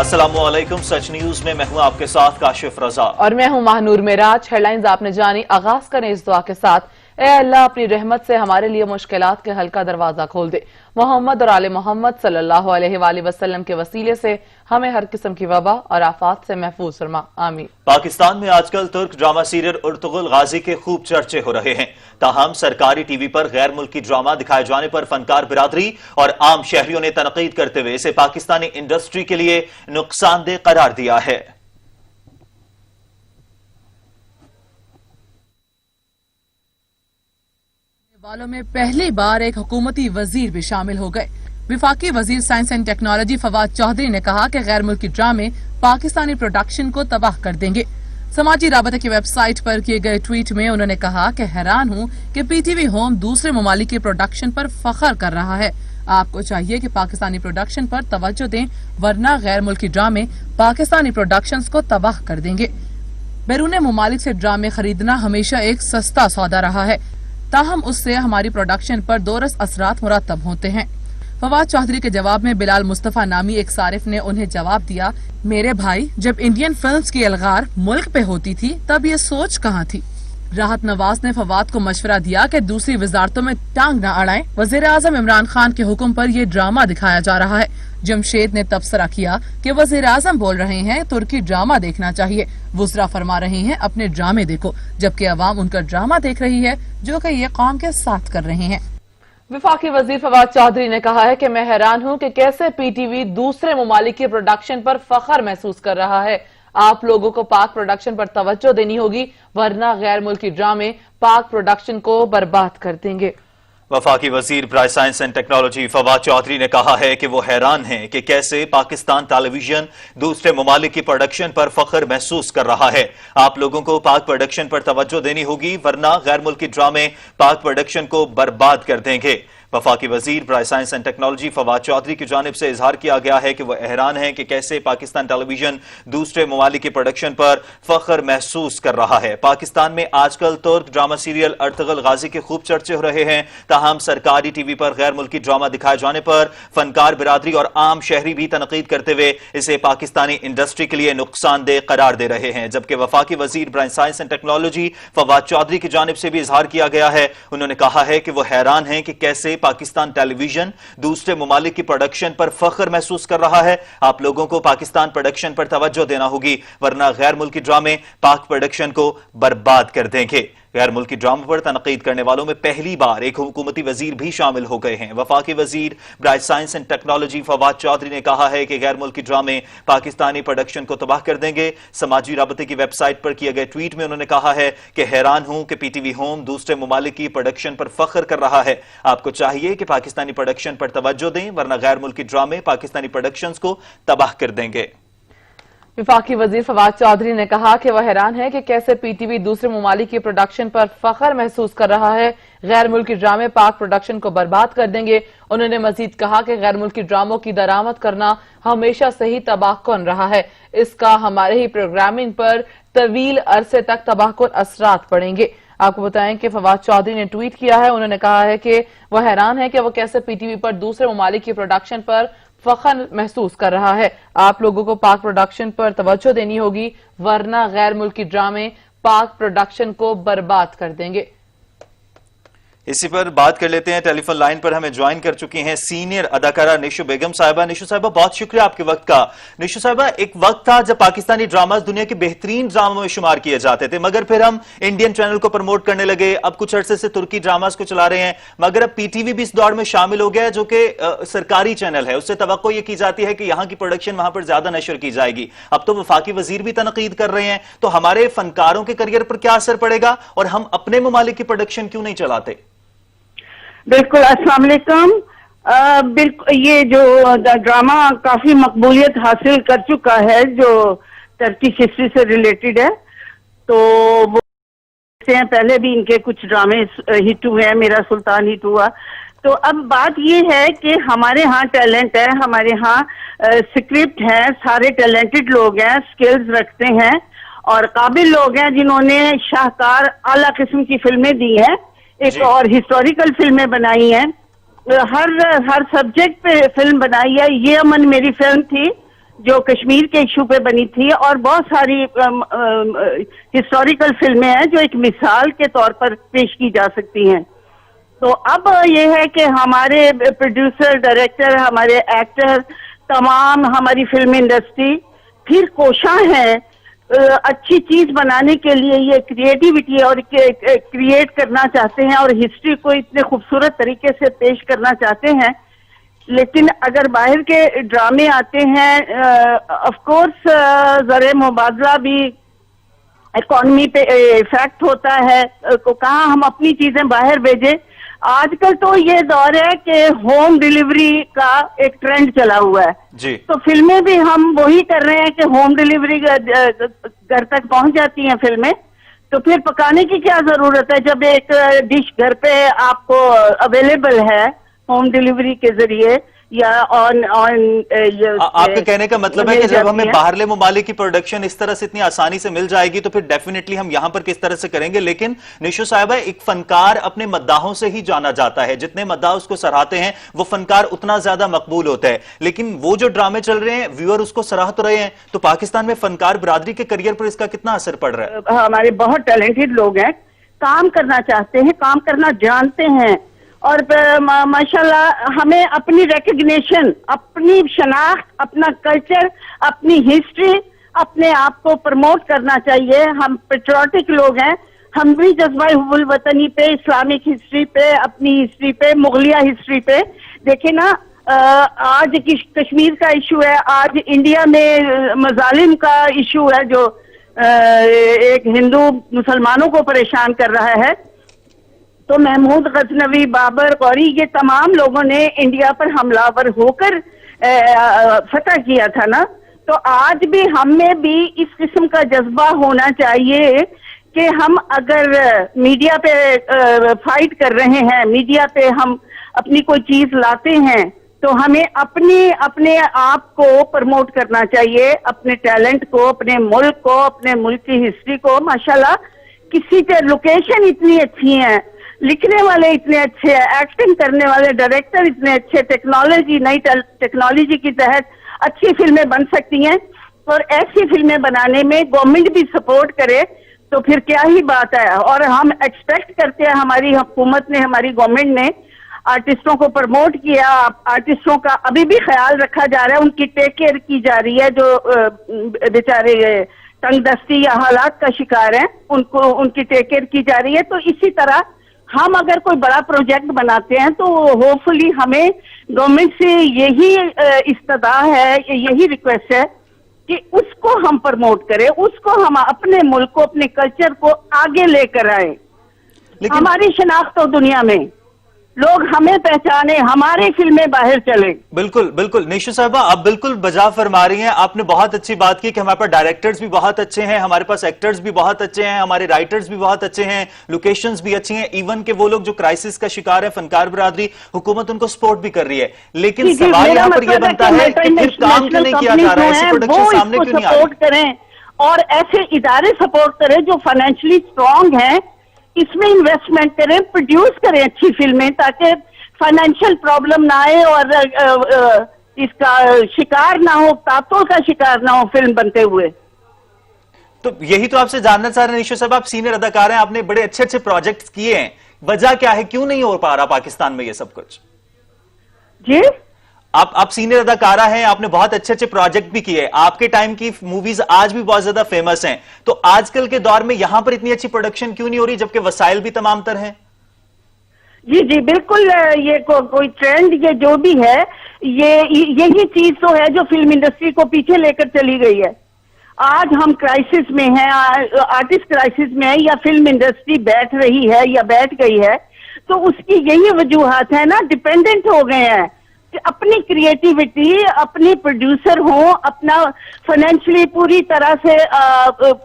अस्सलामुअलैकुम। सच न्यूज में मैं हूं आपके साथ काशिफ रजा और मैं हूं महानूर मेराज। हेडलाइंस आपने जानी। आगाज करें इस दुआ के साथ। ए अल्लाह अपनी रहमत से हमारे लिए मुश्किलात के हल का दरवाजा खोल दे। मोहम्मद और आले मोहम्मद सल्लल्लाहु अलैहि वसल्लम के वसीले से हमें हर किस्म की वबा और आफात से महफूज फरमा, आमीन। पाकिस्तान में आजकल तुर्क ड्रामा सीरियल उर्तुगुल गाजी के खूब चर्चे हो रहे हैं। ताहम सरकारी टीवी पर गैर मुल्की ड्रामा दिखाए जाने पर फनकार बिरादरी और आम शहरियों ने तनकीद करते हुए इसे पाकिस्तानी इंडस्ट्री के लिए नुकसानदेह करार दिया है। वालों में पहली बार एक हुकूमती वजीर भी शामिल हो गए। विफाकी वजीर science and technology Fawad Chaudhry ने कहा कि गैर मुल्की ड्रामे पाकिस्तानी प्रोडक्शन को तबाह कर देंगे। समाजी राबते की वेबसाइट पर किए गए ट्वीट में उन्होंने कहा कि हैरान हूं कि पीटीवी होम दूसरे ममालिक के प्रोडक्शन पर फख्र कर रहा है। आपको चाहिए कि पाकिस्तानी प्रोडक्शन पर तवज्जो दें, वरना गैर मुल्की ड्रामे पाकिस्तानी प्रोडक्शंस को तबाह कर देंगे। बैरून ममालिक से ड्रामे खरीदना हमेशा एक सस्ता सौदा रहा है, ताहम उससे हमारी प्रोडक्शन पर दोरस असरात मुरतब होते हैं। फवाद चौधरी के जवाब में बिलाल मुस्तफा नामी एक सारिफ ने उन्हें जवाब दिया, मेरे भाई, जब इंडियन फिल्म्स की अलगार मुल्क पे होती थी तब ये सोच कहाँ थी। राहत नवाज ने फवाद को मशवरा दिया कि दूसरी वजारतों में टांग न अड़ाएं। वजीर आजम इमरान खान के हुक्म पर ये ड्रामा दिखाया जा रहा है। जमशेद ने तबसरा किया कि वजीर आजम बोल रहे हैं तुर्की ड्रामा देखना चाहिए, वुज़रा फरमा रहे हैं अपने ड्रामे देखो, जबकि अवाम उनका ड्रामा देख रही है जो कि ये कौम के साथ कर रहे हैं। विफाकी वजीर फवाद चौधरी ने कहा है कि मैं हैरान हूं कि कैसे पीटीवी दूसरे ममालिक के प्रोडक्शन पर फख्र महसूस कर रहा है। आप लोगों को पाक प्रोडक्शन पर तवज्जो देनी होगी, वरना गैर मुल्की ड्रामे पाक प्रोडक्शन को बर्बाद कर देंगे। वफाकी वजीर बराए science and technology Fawad Chaudhry ने कहा है कि वो हैरान हैं कि कैसे पाकिस्तान टेलीविजन दूसरे ममालिक की प्रोडक्शन पर फख्र महसूस कर रहा है। आप लोगों को पाक प्रोडक्शन पर तवज्जो देनी होगी, वरना गैर मुल्की ड्रामे पाक प्रोडक्शन को बर्बाद कर देंगे। वफाकी वजीर बराए science and technology Fawad Chaudhry की जानिब से इजहार किया गया है कि वह हैरान है कि कैसे पाकिस्तान टेलीविजन दूसरे ममालिक की प्रोडक्शन पर फख्र महसूस कर रहा है। पाकिस्तान में आजकल तुर्क ड्रामा सीरियल उर्तुगुल गाजी के खूब चर्चे हो रहे हैं। ताहम सरकारी टीवी पर गैर मुल्की ड्रामा दिखाए जाने पर फनकार बिरादरी और आम शहरी भी तनकीद करते हुए इसे पाकिस्तानी इंडस्ट्री के लिए नुकसानदेह करार दे रहे हैं। जबकि वफाकी वजीर बराए science and technology Fawad Chaudhry की जानिब से भी इजहार किया गया है। उन्होंने कहा है कि वह हैरान है कि कैसे पाकिस्तान टेलीविजन दूसरे ममालिक की प्रोडक्शन पर फख्र महसूस कर रहा है। आप लोगों को पाकिस्तान प्रोडक्शन पर तवज्जो देना होगी, वरना गैर मुल्की ड्रामे पाक प्रोडक्शन को बर्बाद कर देंगे। गैर मुल्की ड्रामा पर तनकीद करने वालों में पहली बार एक हुकूमती वजीर भी शामिल हो गए हैं। वफाकी वजीर बराए science and technology Fawad Chaudhry ने कहा है कि गैर मुल्की ड्रामे पाकिस्तानी प्रोडक्शन को तबाह कर देंगे। समाजी राबते की वेबसाइट पर किए गए ट्वीट में उन्होंने कहा है कि हैरान हूं कि पीटीवी होम दूसरे ममालिक की प्रोडक्शन पर फख्र कर रहा है। आपको चाहिए कि पाकिस्तानी प्रोडक्शन पर तवज्जो दें, वरना गैर मुल्की ड्रामे पाकिस्तानी प्रोडक्शन को तबाह कर देंगे। विफाकी वजीर फवाद चौधरी ने कहा कि वह हैरान है कि कैसे पीटीवी दूसरे ममालिक की प्रोडक्शन पर फख्र महसूस कर रहा है। गैर मुल्की ड्रामे पाक प्रोडक्शन को बर्बाद कर देंगे। उन्होंने मजीद कहा कि गैर मुल्की ड्रामों की दरामद करना हमेशा से ही तबाहकुन रहा है। इसका हमारे ही प्रोग्रामिंग पर तवील अरसे तक तबाहकुन असरात पड़ेंगे। आपको बताएं कि फवाद चौधरी ने ट्वीट किया है। उन्होंने कहा है कि वह हैरान है कि वह कैसे पीटीवी पर दूसरे ममालिक की प्रोडक्शन पर फख्र महसूस कर रहा है। आप लोगों को पाक प्रोडक्शन पर तवज्जो देनी होगी, वरना गैर मुल्की ड्रामे पाक प्रोडक्शन को बर्बाद कर देंगे। इसी पर बात कर लेते हैं। टेलीफोन लाइन पर हमें ज्वाइन कर चुकी हैं सीनियर अदाकारा निशु बेगम साहिबा। निशु साहिबा, बहुत शुक्रिया आपके वक्त का। निशु साहिबा, एक वक्त था जब पाकिस्तानी ड्रामास दुनिया के बेहतरीन ड्रामों में शुमार किए जाते थे, मगर फिर हम इंडियन चैनल को प्रमोट करने लगे। अब कुछ अरसे से तुर्की ड्रामास को चला रहे हैं, मगर अब पीटीवी भी इस दौड़ में शामिल हो गया है, जो कि सरकारी चैनल है। उससे तवक्को ये की जाती है कि यहां की प्रोडक्शन वहां पर ज्यादा नशर की जाएगी। अब तो वफाकी वजीर भी तनकीद कर रहे हैं, तो हमारे फनकारों के करियर पर क्या असर पड़ेगा और हम अपने ममालिक की प्रोडक्शन क्यों नहीं चलाते? बिल्कुल, अस्सलाम वालेकुम। बिल्कुल, ये जो ड्रामा काफी मकबूलियत हासिल कर चुका है, जो टर्किश हिस्ट्री से रिलेटेड है, तो वो हैं पहले भी इनके कुछ ड्रामे हिट हुए हैं, मेरा सुल्तान हिट हुआ। तो अब बात ये है कि हमारे यहाँ टैलेंट है, हमारे यहाँ स्क्रिप्ट है, सारे टैलेंटेड लोग हैं, स्किल्स रखते हैं और काबिल लोग हैं जिन्होंने शाहकार आला किस्म की फिल्में दी हैं, एक और हिस्टोरिकल फिल्में बनाई हैं, हर सब्जेक्ट पे फिल्म बनाई है। ये अमन मेरी फिल्म थी جو کشمیر کے ایشو پہ بنی تھی، اور بہت ساری ہسٹوریکل فلمیں ہیں جو ایک مثال کے طور پر پیش کی جا سکتی ہیں. تو اب یہ ہے کہ ہمارے پروڈیوسر، ڈائریکٹر، ہمارے ایکٹر، تمام ہماری فلم انڈسٹری پھر کوشاں ہے اچھی چیز بنانے کے لیے. یہ کریٹیوٹی اور کریٹ کرنا چاہتے ہیں اور ہسٹری کو اتنے خوبصورت طریقے سے پیش کرنا چاہتے ہیں. لیکن اگر باہر کے ڈرامے آتے ہیں، آف کورس زر مبادلہ بھی اکانومی پہ افیکٹ ہوتا ہے. کہاں ہم اپنی چیزیں باہر بھیجیں. آج کل تو یہ دور ہے کہ ہوم ڈیلیوری کا ایک ٹرینڈ چلا ہوا ہے جی. تو فلمیں بھی ہم وہی کر رہے ہیں کہ ہوم ڈیلیوری گھر تک پہنچ جاتی ہیں فلمیں. تو پھر پکانے کی کیا ضرورت ہے جب ایک ڈش گھر پہ آپ کو اویلیبل ہے ہوم ڈیلیوری کے ذریعے یا آپ کے کہنے کا مطلب ہے کہ جب ہمیں باہرلے ممالک کی پروڈکشن اس طرح سے اتنی آسانی سے مل جائے گی تو پھر ڈیفینیٹلی ہم یہاں پر کس طرح سے کریں گے. لیکن نشو صاحبہ، ایک فنکار اپنے مداحوں سے ہی جانا جاتا ہے. جتنے مداح اس کو سراہتے ہیں وہ فنکار اتنا زیادہ مقبول ہوتا ہے. لیکن وہ جو ڈرامے چل رہے ہیں ویور اس کو سراہ تو رہے ہیں، تو پاکستان میں فنکار برادری کے کریئر پر اس کا کتنا اثر پڑ رہا ہے؟ ہمارے بہت ٹیلنٹڈ لوگ ہیں، کام کرنا چاہتے ہیں، کام کرنا جانتے ہیں، اور ماشاءاللہ ہمیں اپنی ریکگنیشن، اپنی شناخت، اپنا کلچر، اپنی ہسٹری، اپنے آپ کو پروموٹ کرنا چاہیے. ہم پیٹریوٹک لوگ ہیں. ہم بھی جذبہ حب الوطنی پہ، اسلامک ہسٹری پہ، اپنی ہسٹری پہ، مغلیہ ہسٹری پہ دیکھیں نا. آج کشمیر کا ایشو ہے، آج انڈیا میں مظالم کا ایشو ہے جو ایک ہندو مسلمانوں کو پریشان کر رہا ہے. تو محمود غزنوی، بابر، غوری، یہ تمام لوگوں نے انڈیا پر حملہ آور ہو کر فتح کیا تھا نا. تو آج بھی ہم میں بھی اس قسم کا جذبہ ہونا چاہیے کہ ہم اگر میڈیا پہ فائٹ کر رہے ہیں، میڈیا پہ ہم اپنی کوئی چیز لاتے ہیں، تو ہمیں اپنے آپ کو پروموٹ کرنا چاہیے، اپنے ٹیلنٹ کو، اپنے ملک کو، اپنے ملک کی ہسٹری کو. ماشاءاللہ کسی کے لوکیشن اتنی اچھی ہیں، لکھنے والے اتنے اچھے ہیں، ایکٹنگ کرنے والے ڈائریکٹر اتنے اچھے، نئی ٹیکنالوجی کے تحت اچھی فلمیں بن سکتی ہیں. اور ایسی فلمیں بنانے میں گورنمنٹ بھی سپورٹ کرے تو پھر کیا ہی بات ہے. اور ہم ایکسپیکٹ کرتے ہیں، ہماری حکومت نے، ہماری گورنمنٹ نے آرٹسٹوں کو پروموٹ کیا. آرٹسٹوں کا ابھی بھی خیال رکھا جا رہا ہے، ان کی ٹیک کیئر کی جا رہی ہے. جو بیچارے تنگ دستی یا حالات کا شکار ہیں ان کی ٹیک کیئر کی جا رہی ہے. تو اسی طرح ہم اگر کوئی بڑا پروجیکٹ بناتے ہیں تو ہوپ فلی ہمیں گورنمنٹ سے یہی استدعا ہے، یہی ریکویسٹ ہے کہ اس کو ہم پروموٹ کریں، اس کو ہم اپنے ملک کو، اپنے کلچر کو آگے لے کر آئیں. ہماری شناخت ہو دنیا میں، لوگ ہمیں پہچانے، ہماری فلمیں باہر چلیں. بالکل بالکل نیشو صاحبہ، آپ بالکل بجا فرما رہی ہیں. آپ نے بہت اچھی بات کی کہ ہمارے پاس ڈائریکٹرز بھی بہت اچھے ہیں، ہمارے پاس ایکٹرز بھی بہت اچھے ہیں، ہمارے رائٹرز بھی بہت اچھے ہیں، لوکیشنز بھی اچھی ہیں. ایون کہ وہ لوگ جو کرائسس کا شکار ہیں، فنکار برادری، حکومت ان کو سپورٹ بھی کر رہی ہے. لیکن سوال یہاں پر یہ بنتا ہے کہ پھر کام کیوں نہیں کیا جا رہا ہے؟ ایسی پروڈکشن سامنے کیوں نہیں آ رہی؟ سپورٹ کریں اور ایسے ادارے سپورٹ کریں جو فائنینشلی اسٹرانگ ہیں، اس میں انویسٹمنٹ کریں، پروڈیوس کریں اچھی فلمیں تاکہ فائنینشیل پرابلم نہ آئے اور اس کا شکار نہ ہو، تعطل کا شکار نہ ہو فلم بنتے ہوئے. تو یہی تو آپ سے جاننا چاہ رہے ہیں نیشو صاحب. آپ سینئر اداکار ہیں، آپ نے بڑے اچھے اچھے پروجیکٹس کیے ہیں، وجہ کیا ہے، کیوں نہیں ہو پا رہا پاکستان میں یہ سب کچھ؟ جی آپ سینئر اداکارہ ہیں، آپ نے بہت اچھے اچھے پروجیکٹ بھی کیے، آپ کے ٹائم کی موویز آج بھی بہت زیادہ فیمس ہیں، تو آج کل کے دور میں یہاں پر اتنی اچھی پروڈکشن کیوں نہیں ہو رہی جبکہ وسائل بھی تمام تر ہیں؟ جی بالکل. یہ کوئی ٹرینڈ، یہ جو بھی ہے، یہی چیز تو ہے جو فلم انڈسٹری کو پیچھے لے کر چلی گئی ہے. آج ہم کرائسس میں ہیں، آرٹسٹ کرائسس میں ہے، یا فلم انڈسٹری بیٹھ رہی ہے یا بیٹھ گئی ہے، تو اس کی یہی وجوہات ہیں نا. ڈپینڈنٹ ہو گئے ہیں کہ اپنی کریٹیوٹی، اپنی پروڈیوسر ہوں، اپنا فائنینشلی پوری طرح سے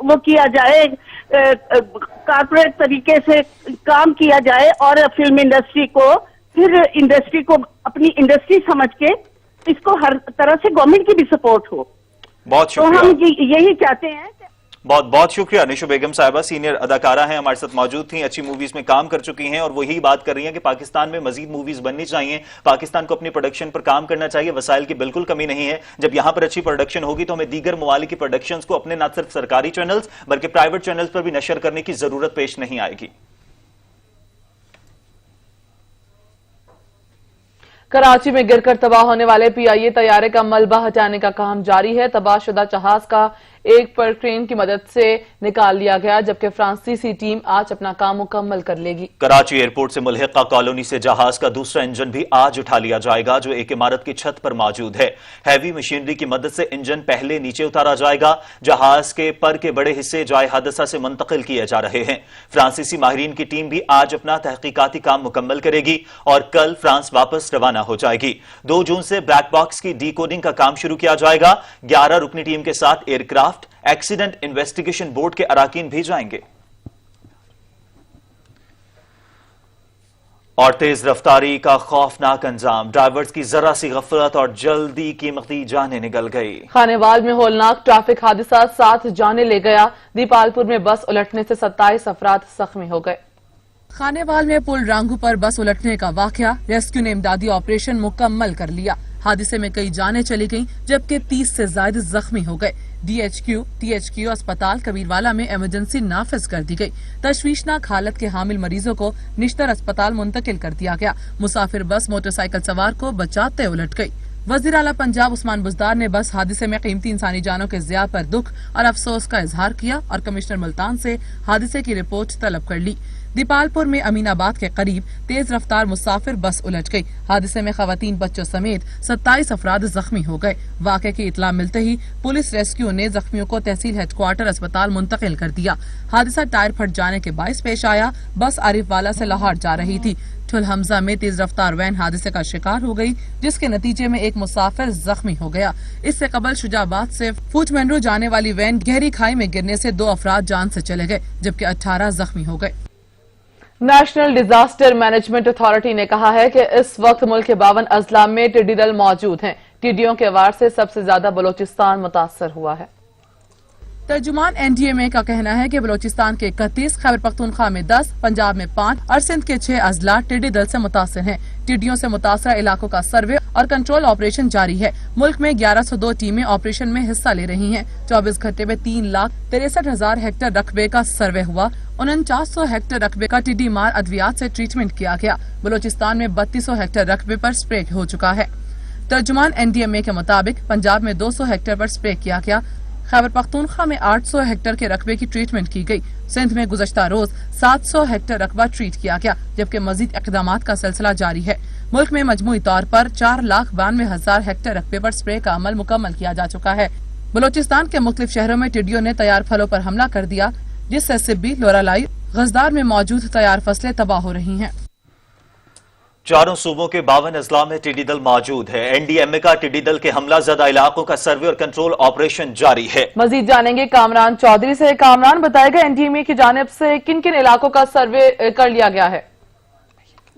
وہ کیا جائے، کارپوریٹ طریقے سے کام کیا جائے، اور فلم انڈسٹری کو اپنی انڈسٹری سمجھ کے اس کو ہر طرح سے گورنمنٹ کی بھی سپورٹ ہو. بہت تو شکریہ. ہم یہی چاہتے ہیں کہ बहुत बहुत शुक्रिया। निशु बेगम साहिबा सीनियर अदाकारा हैं, हमारे साथ मौजूद थी, अच्छी मूवीज में काम कर चुकी हैं और वही बात कर रही हैं कि पाकिस्तान में मजीद मूवीज बननी चाहिए, पाकिस्तान को अपनी प्रोडक्शन पर काम करना चाहिए, वसाइल की बिल्कुल कमी नहीं है। जब यहां पर अच्छी प्रोडक्शन होगी तो हमें दीगर ममालिक की प्रोडक्शंस को अपने न सिर्फ सरकारी चैनल्स बल्कि प्राइवेट चैनल्स पर भी नशर करने की जरूरत पेश नहीं आएगी। कराची में गिरकर तबाह होने वाले PIA तैयारे का मलबा हटाने का काम जारी है। तबाहशुदा जहाज का एक पर क्रेन की मदद से निकाल लिया गया, जबकि फ्रांसीसी टीम आज अपना काम मुकम्मल कर लेगी। कराची एयरपोर्ट से मुल्हिका कॉलोनी से जहाज का दूसरा इंजन भी आज उठा लिया जाएगा, जो एक इमारत की छत पर मौजूद है। हैवी मशीनरी की मदद से इंजन पहले नीचे उतारा जाएगा। जहाज के पर के बड़े हिस्से जाए हादसा से मुंतकिल किए जा रहे हैं। फ्रांसीसी माहिरीन की टीम भी आज अपना तहकीकाती काम मुकम्मल करेगी और कल फ्रांस वापस रवाना हो जाएगी। 2 जून से ब्लैक बॉक्स की डीकोडिंग का काम शुरू किया जाएगा। 11 रुकनी टीम के साथ एयरक्राफ्ट एक्सीडेंट इन्वेस्टिगेशन बोर्ड के अराकीन भी जाएंगे। और तेज रफ्तारी का खौफनाक अंजाम, ड्राइवर्स की जरा सी गफलत और जल्दी कीमती जानें निकल गई। खानेवाल में होलनाक ट्रैफिक हादसा 7 जानें ले गया। दीपालपुर में बस उलटने से 27 अफराद जख्मी हो गए। खानेवाल में पुल रांगू पर बस उलटने का वाकया, रेस्क्यू ने इमदादी ऑपरेशन मुकम्मल कर लिया। हादसे में कई जानें चली गईं, जबकि 30 से ज्यादा जख्मी हो गए। THQ अस्पताल कबीरवाला में इमरजेंसी नाफिज कर दी गई। तशवीशनाक हालत के हामिल मरीजों को निश्तर अस्पताल मुंतकिल कर दिया गया। मुसाफिर बस मोटरसाइकिल सवार को बचाते उलट गई। वजीर आला पंजाब उस्मान बुज़दार ने बस हादसे में कीमती इंसानी जानों के ज़िया पर दुख और अफसोस का इजहार किया और कमिश्नर मुल्तान से हादसे की रिपोर्ट तलब कर ली। दीपालपुर में अमीनाबाद के करीब तेज रफ्तार मुसाफिर बस उलट गई। हादसे में खवातीन बच्चों समेत 27 अफराद जख्मी हो गए। वाक़े की इतला मिलते ही पुलिस रेस्क्यू ने जख्मियों को तहसील हेडक्वार्टर अस्पताल मुंतकिल कर दिया। हादसा टायर फट जाने के बायस पेश आया। बस आरिफवाला से लाहौर जा रही थी। ठुल हमजा में तेज रफ्तार वैन हादसे का शिकार हो गई, जिसके नतीजे में एक मुसाफिर जख्मी हो गया। इससे कबल शुजाबाद से फूचमंडरू जाने वाली वैन गहरी खाई में गिरने से 2 अफराद जान से चले गए, जबकि 18 जख्मी हो गए। नेशनल डिजास्टर मैनेजमेंट अथॉरिटी ने कहा है कि इस वक्त मुल्क के 52 अजला में टिड्डी दल मौजूद हैं। टिड्डियों के वार से सबसे ज्यादा बलोचिस्तान मुतासर हुआ है। तर्जुमान NDMA का कहना है कि बलोचिस्तान के 31, खैबर पख्तूनख्वा में 10, पंजाब में 5 और सिंध के 6 अजला टिड्डी दल से मुतासर हैं। टिड्डियों से मुतासरा इलाकों का सर्वे और कंट्रोल ऑपरेशन जारी है। मुल्क में 1102 टीमें ऑपरेशन में हिस्सा ले रही हैं। 24 घंटे में 3,63,000 हेक्टेयर रकबे का सर्वे हुआ। 4900 हेक्टेयर रकबे का टिड्डी मार अद्वियात से ट्रीटमेंट किया गया। बलोचिस्तान में 3200 हेक्टेयर रकबे पर स्प्रे हो चुका है। तर्जुमान NDMA के मुताबिक पंजाब में 200 हेक्टेयर पर स्प्रे किया गया। खैबर पख्तूनख्वा में 800 हेक्टेयर के रकबे की ट्रीटमेंट की गई। सिंध में गुज़श्ता रोज 700 हेक्टेयर रकबा ट्रीट किया गया, जबकि मजीद इक़दामात का सिलसिला जारी है। मुल्क में मजमूई तौर पर 4,92,000 हेक्टेयर रकबे पर स्प्रे का अमल मुकम्मल किया जा चुका है। बलोचिस्तान के मुख्तलिफ शहरों में टिड्डियों ने तैयार फलों पर हमला कर दिया, जिससे सिब्बी, लोरालाई, गजदार में मौजूद तैयार फसलें तबाह हो रही हैं। चारों सूबों के 52 अजला में टिड्डी दल मौजूद है। NDMA का टिड्डी दल के हमला ज़दा इलाकों का सर्वे और कंट्रोल ऑपरेशन जारी है। मजीद जानेंगे कामरान चौधरी से। कामरान, बताएगा NDMA की जानिब से किन किन इलाकों का सर्वे कर लिया गया है?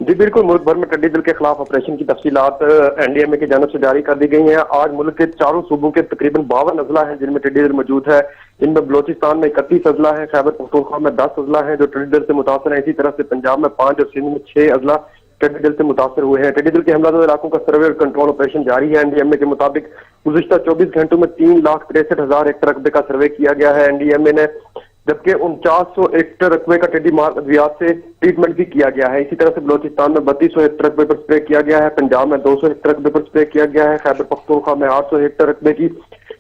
जी बिल्कुल, मुल्क भर में टिड्डी दल के खिलाफ ऑपरेशन की तफसीलात NDMA की जानिब से जारी कर दी गई हैं। आज मुल्क के चारों सूबों के तकरीबन 52 अजला हैं जिनमें टिड्डी दल मौजूद है। इनमें बलोचिस्तान में 31 अजला है, खैबर पख्तूनख्वा में 10 अजला है जो टिड्डी दल से मुतासर है। इसी तरह से पंजाब में 5 और सिंध में 6 अजला टिड्डी दल से मुतासर हुए हैं। टिड्डी दल के हमलावर इलाकों का सर्वे और कंट्रोल ऑपरेशन जारी है। NDMA के मुताबिक गुज़श्ता 24 घंटों में 3,63,000 हेक्टेयर रकबे का सर्वे किया गया है NDMA ने, जबकि 4900 हेक्टेयर रकबे का टिड्डी मार अद्वियात से ट्रीटमेंट भी किया गया है। इसी तरह से बलोचिस्तान में 3200 हेक्टेयर रकबे पर स्प्रे किया गया है। पंजाब में 200 हेक्टेयर रकबे पर स्प्रे किया गया है। खैबर पख्तूनख्वा में 800 हेक्टेयर रकबे की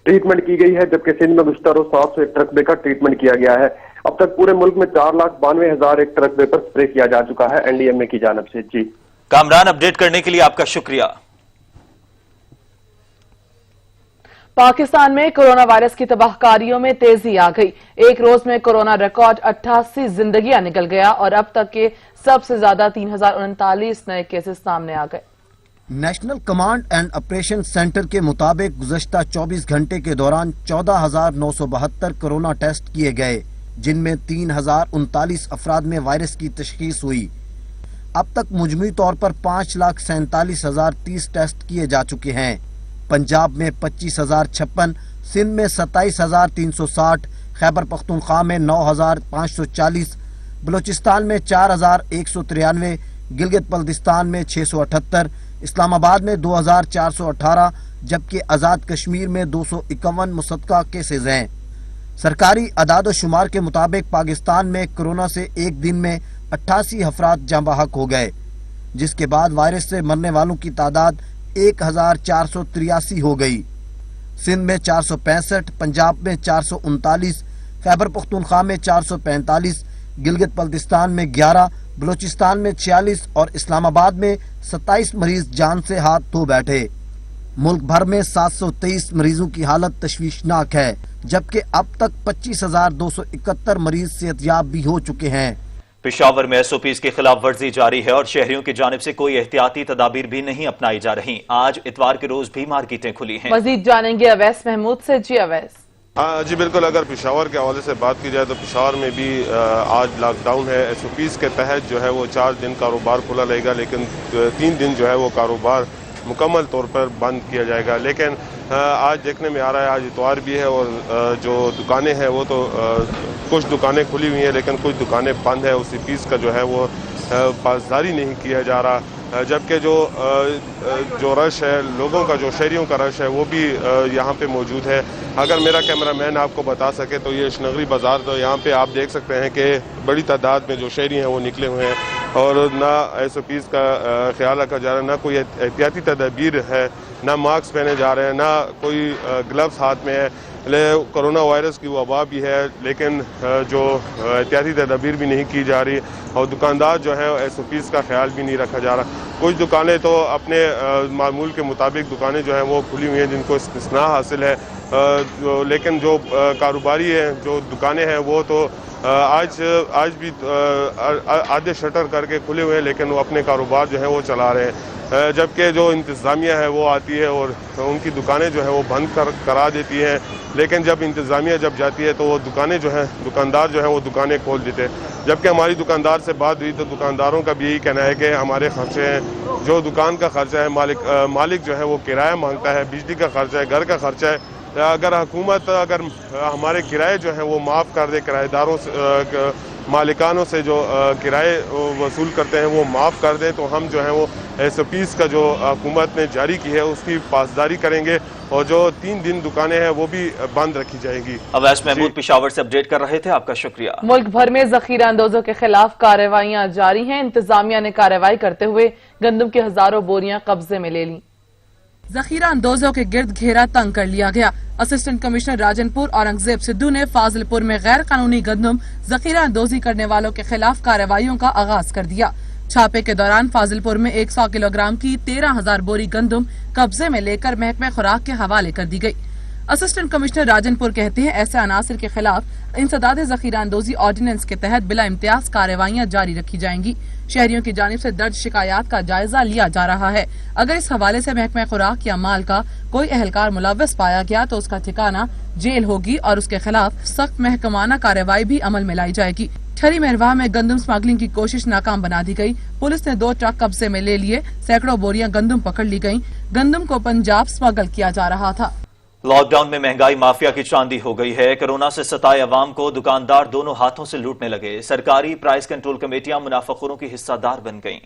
ट्रीटमेंट की गई है, जबकि सिंध में गुज़श्ता रोज 700 हेक्टेयर रकबे का ट्रीटमेंट किया गया है। अब तक पूरे मुल्क में 4,92,000 हेक्टेयर रकबे पर स्प्रे किया जा चुका है NDMA की जानिब से। जी कामरान, अपडेट करने के लिए आपका शुक्रिया। पाकिस्तान में कोरोना वायरस की तबाहकारियों में तेजी आ गई। एक रोज में कोरोना रिकॉर्ड 88 जिंदगियां निकल गया और अब तक के सबसे ज्यादा 3,039 नए केसेस सामने आ गए। National command and operation centre के मुताबिक गुज़श्ता 24 घंटे के दौरान 14,972 कोरोना टेस्ट किए गए, जिनमें 3,039 अफराद में वायरस की तशखीस हुई। अब तक मुजमई तौर पर 5,47,030 टेस्ट किए जा चुके हैं। पंजाब में 25,056, सिंध में 27,360, खैबर पख्तूनख्वा में 9,540, बलूचिस्तान में 4,193, गिलगित बल्तिस्तान में 678, इस्लामाबाद में 2,418, जबकि आज़ाद कश्मीर में 251 मुसद्दका केसेज हैं। सरकारी अदाद शुमार के मुताबिक पाकिस्तान में कोरोना से एक दिन में 88 अफराद जाँ बहक हो गए, जिसके बाद वायरस से मरने वालों की तादाद 1,483 हो गई। सिंध में 465, पंजाब में 439, खैबर पख्तूनख्वा में 445, गिलगित बल्तिस्तान में 11, बलूचिस्तान में 46 और इस्लामाबाद में 27 मरीज जान से हाथ धो बैठे। मुल्क भर में 723 मरीजों की हालत तशवीशनाक है, जबकि अब तक 25,271 मरीज सेहतयाब भी हो चुके हैं। पेशावर में SOPs की खिलाफ वर्जी जारी है और शहरियों की जानिब से कोई एहतियाती तदाबीर भी नहीं अपनाई जा रही। आज इतवार के रोज भी मार्केटें खुली हैं। मजीद जानेंगे अवैस महमूद से। जी अवैस। जी बिल्कुल, अगर पेशावर के हवाले से बात की जाए तो पेशावर में भी आज लॉकडाउन है। SOPs के तहत जो है वो 4 दिन कारोबार खुला रहेगा, लेकिन 3 दिन जो है वो कारोबार मुकम्मल तौर पर बंद किया जाएगा। लेकिन आज देखने में आ रहा है, आज इतवार भी है और जो दुकानें हैं वो तो कुछ दुकानें खुली हुई हैं, लेकिन कुछ दुकानें बंद है। उसी पीस का जो है वो पासदारी नहीं किया जा रहा, जबकि जो रश है, लोगों का जो शहरियों का रश है वो भी यहाँ पे मौजूद है। अगर मेरा कैमरामैन आपको बता सके तो ये इशनगरी बाज़ार, तो यहाँ पे आप देख सकते हैं कि बड़ी तादाद में जो शहरी हैं वो निकले हुए हैं और ना SOPs का ख्याल रखा जा रहा है, ना कोई एहतियाती तदबीर है, ना मास्क पहने जा रहे हैं, ना कोई ग्लव्स हाथ में है। कोरोना वायरस की वबा भी है, लेकिन जो एहतियाती तदबीर भी नहीं की जा रही और दुकानदार जो है SOPs का ख्याल भी नहीं रखा जा रहा। कुछ दुकानें तो अपने मामूल के मुताबिक दुकानें जो हैं वो खुली हुई हैं जिनको इस्तिस्ना हासिल है, लेकिन जो कारोबारी हैं, जो दुकानें हैं वो तो आज भी आधे शटर करके खुले हुए हैं, लेकिन वो अपने कारोबार जो है वो चला रहे हैं। जबकि जो इंतज़ामिया है वो आती है और उनकी दुकानें जो है वो बंद करा देती हैं, लेकिन जब इंतज़ामिया जब जाती है तो वो दुकानें जो हैं, दुकानदार जो हैं वो दुकानें खोल देते हैं। जबकि हमारी दुकानदार से बात हुई तो दुकानदारों का भी यही कहना है कि हमारे खर्चे हैं, जो दुकान का खर्चा है, मालिक जो है वो किराया मांगता है, बिजली का खर्चा है, घर का खर्चा है। अगर हुकूमत अगर हमारे किराए जो हैं वो माफ़ कर दे, किराएदारों से, मालिकानों से जो किराए वसूल करते हैं वो माफ़ कर दें, तो हम जो है वो SOPs का जो हुकूमत ने जारी की है उसकी पासदारी करेंगे और जो 3 दिन दुकानें हैं वो भी बंद रखी जाएंगी। अवैस महमूद पेशावर से अपडेट कर रहे थे, आपका शुक्रिया। मुल्क भर में जखीरा अंदोजों के खिलाफ कार्रवाइयां जारी हैं। इंतजामिया ने कार्रवाई करते हुए गंदम की हजारों बोरियां कब्जे में ले ली। जखीरा अंदोजों के गिर्द घेरा तंग कर लिया गया। असिस्टेंट कमिश्नर राजनपुर औरंगजेब सिद्धू ने फाजिलपुर में गैर कानूनी गंदम जखीरा अंदोजी करने वालों के खिलाफ कार्रवाइयों का आगाज कर दिया। छापे के दौरान फाजिलपुर में 100 किलोग्राम की 13,000 बोरी गंदम कब्जे में लेकर महकमे खुराक के हवाले कर दी गई। असिस्टेंट कमिश्नर राजनपुर कहते हैं ऐसे अनासर के खिलाफ इंसदाद जखीरा अंदोजी ऑर्डिनेंस के तहत बिला इम्तियाज कार्रवाइयां जारी रखी जाएंगी। शहरियों की जानिब से दर्ज शिकायत का जायजा लिया जा रहा है। अगर इस हवाले से महकमा खुराक या माल का कोई एहलकार मुलव्वस पाया गया तो उसका ठिकाना जेल होगी और उसके खिलाफ सख्त महकमाना कार्रवाई भी अमल में लाई जाएगी। ठरी महरवा में गंदम स्मगलिंग की कोशिश नाकाम बना दी गई। पुलिस ने 2 ट्रक कब्जे में ले लिए, सैकड़ों बोरियां गंदम पकड़ ली गयी। गंदम को पंजाब स्मगल किया जा रहा था। लॉकडाउन में महंगाई माफिया की चांदी हो गई है। कोरोना से सताए अवाम को दुकानदार दोनों हाथों से लूटने लगे। सरकारी प्राइस कंट्रोल कमेटियां मुनाफाखोरों की हिस्सादार बन गईं।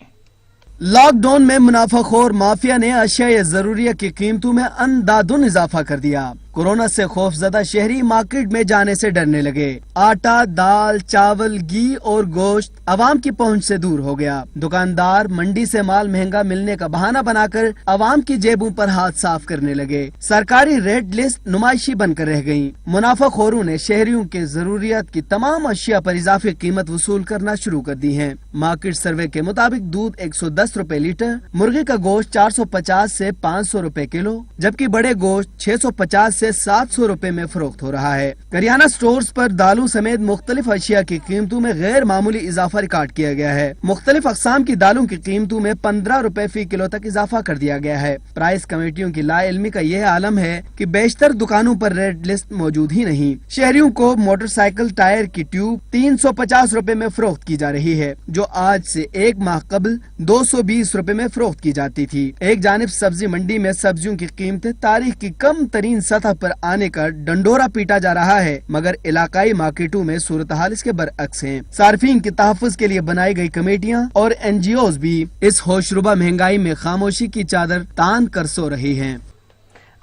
लॉकडाउन में मुनाफाखोर माफिया ने अशिया जरूरिया की कीमतों में अंधाधुंध इजाफा कर दिया। कोरोना से खौफजदा शहरी मार्केट में जाने से डरने लगे। आटा, दाल, चावल, घी और गोश्त आवाम की पहुंच से दूर हो गया। दुकानदार मंडी से माल महंगा मिलने का बहाना बनाकर आवाम की जेबों पर हाथ साफ करने लगे। सरकारी रेड लिस्ट नुमाइशी बनकर रह गयी। मुनाफाखोरों ने शहरियों के जरूरियात की तमाम अशिया पर इजाफी कीमत वसूल करना शुरू कर दी है। मार्केट सर्वे के मुताबिक दूध 110 रुपए लीटर, मुर्गी का गोश्त 450 से 500 रुपए किलो, जबकि बड़े गोश्त 650 से 700 रुपए में फरोख्त हो रहा है। करियाना स्टोर्स पर दालों समेत मुख्तलिफ अशिया की कीमतों में गैर मामूली इजाफा रिकॉर्ड किया गया है। मुख्तलिफ अकसाम की दालों की कीमतों में 15 रुपए फी किलो तक इजाफा कर दिया गया है। प्राइस कमेटियों की लाइल्मी का यह आलम है कि बेशतर दुकानों पर रेड लिस्ट मौजूद ही नहीं। शहरियों को मोटरसाइकिल टायर की ट्यूब 350 रुपए में फरोख्त की जा रही है, जो आज से 1 माह कबल 220 रुपए में फरोख्त की जाती थी। एक जानिब सब्जी मंडी में सब्जियों की कीमतें तारीख की कम तरीन सतह सतह पर आने का डंडोरा पीटा जा रहा है, मगर इलाकाई मार्केटों में सूरत-हाल इसके बरअक्स है। सार्फिन के तहफ़्फ़ुज़ के लिए बनाई गई कमेटियाँ और NGOs भी इस होशरुबा महंगाई में खामोशी की चादर तान कर सो रही हैं।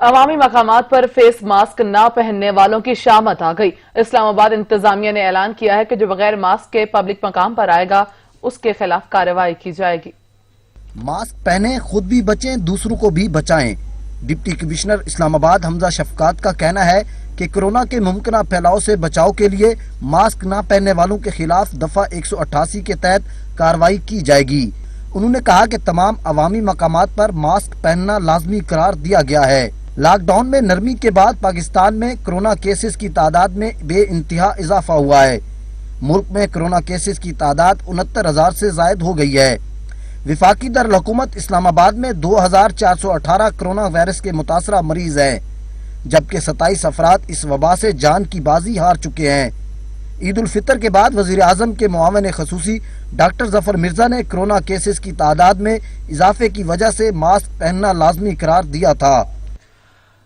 अवामी मकामात पर फेस मास्क न पहनने वालों की शामत आ गई। इस्लामाबाद इंतजामिया ने ऐलान किया है कि जो बगैर मास्क के पब्लिक मकाम पर आएगा उसके खिलाफ कार्रवाई की जाएगी। मास्क पहने, खुद भी बचें, दूसरों को भी बचाएं। डिप्टी कमिश्नर इस्लामाबाद हमजा शफकात का कहना है कि कोरोना के मुमकिन फैलाव से बचाव के लिए मास्क न पहनने वालों के खिलाफ दफा 188 के तहत कार्रवाई की जाएगी। उन्होंने कहा कि तमाम अवामी मकामात पर मास्क पहनना लाजमी करार दिया गया है। लॉकडाउन में नरमी के बाद पाकिस्तान में कोरोना केसेस की तादाद में बेइंतहा इजाफा हुआ है। मुल्क में कोरोना केसेस की तादाद 69,000 से जायद हो गई है। विफाकी दारुल-हुकूमत इस्लामाबाद में 2,418 कोरोना वायरस के मुतासरा मरीज हैं, जबकि 27 अफराद इस वबा से जान की बाजी हार चुके हैं। ईद उल फितर के बाद वजीर आजम के मुआविन खसूसी डॉक्टर जफर मिर्जा ने कोरोना केसेस की तादाद में इजाफे की वजह से मास्क पहनना लाजमी करार दिया था।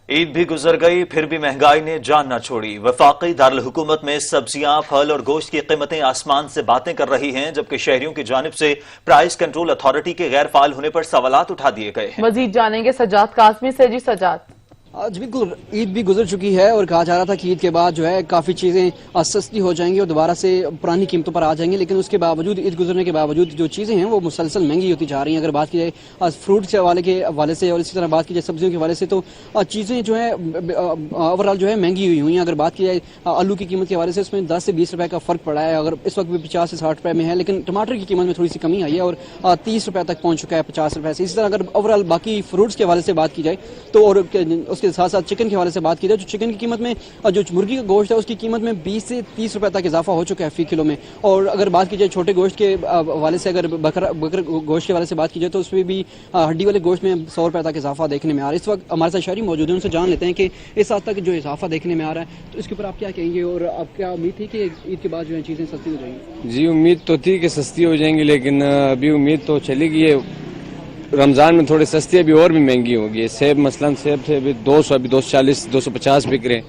ईद भी गुजर गई, फिर भी महंगाई ने जान न छोड़ी। वफाकी दारुल हुकूमत में सब्जियां, फल और गोश्त की कीमतें आसमान से बातें कर रही हैं, जबकि शहरियों की जानिब से प्राइस कंट्रोल अथॉरिटी के गैर फाल होने पर सवालात उठा दिए गए हैं। मजीद जानेंगे सजाद कासमी से। जी सजाद। आज बिल्कुल ईद भी गुजर चुकी है और कहा जा रहा था कि ईद के बाद जो है काफ़ी चीज़ें सस्ती हो जाएंगी और दोबारा से पुरानी कीमतों पर आ जाएंगी, लेकिन उसके बावजूद ईद गुजरने के बावजूद जो चीज़ें हैं वो मुसलसल महंगी होती जा रही हैं। अगर बात की जाए फ्रूट के हवाले से और इसी तरह बात की जाए सब्जियों के हवाले से, तो चीज़ें जो है ओवरऑल जो है महंगी हुई हैं। अगर बात की जाए आलू की कीमत के हवाले से, उसमें 10 से 20 रुपये का फ़र्क पड़ा है। अगर इस वक्त भी 50 से 60 रुपये में है, लेकिन टमाटर की कीमत में थोड़ी सी कमी आई है और 30 रुपये तक पहुँच चुका है 50 रुपये से। इसी तरह अगर ओवरऑल बाकी फ्रूट्स के हवाले से बात की जाए तो, और उसके साथ साथ चिकन से बात की जाए तो चिकन की कीमत में, जो मुर्गी का गोश्त है उसकी कीमत में 20 से 30 रुपए तक इजाफा हो चुका है फी किलो में। और अगर बात की जाए छोटे गोश्त के हवाले से, अगर बकर गोश्त के हवाले से बात की जाए तो उसमें भी हड्डी वाले गोश्त में 100 रुपए तक इजाफा देखने में आ रहा है। इस वक्त हमारे साथ शहरी मौजूद हैं, उनसे जान लेते हैं कि इस हद तक जो इजाफा देखने में आ रहा है तो इसके ऊपर आप क्या कहेंगे और आप क्या उम्मीद थी कि ईद के बाद जो है चीज़ें सस्ती हो जाएंगी? जी उम्मीद तो थी कि सस्ती हो जाएंगी, लेकिन अभी उम्मीद तो चली गई है। रमज़ान में थोड़ी सस्ती, अभी और भी महंगी होगी। सेब मसलन सेब थे अभी 200, अभी 240 250 बिक रहे।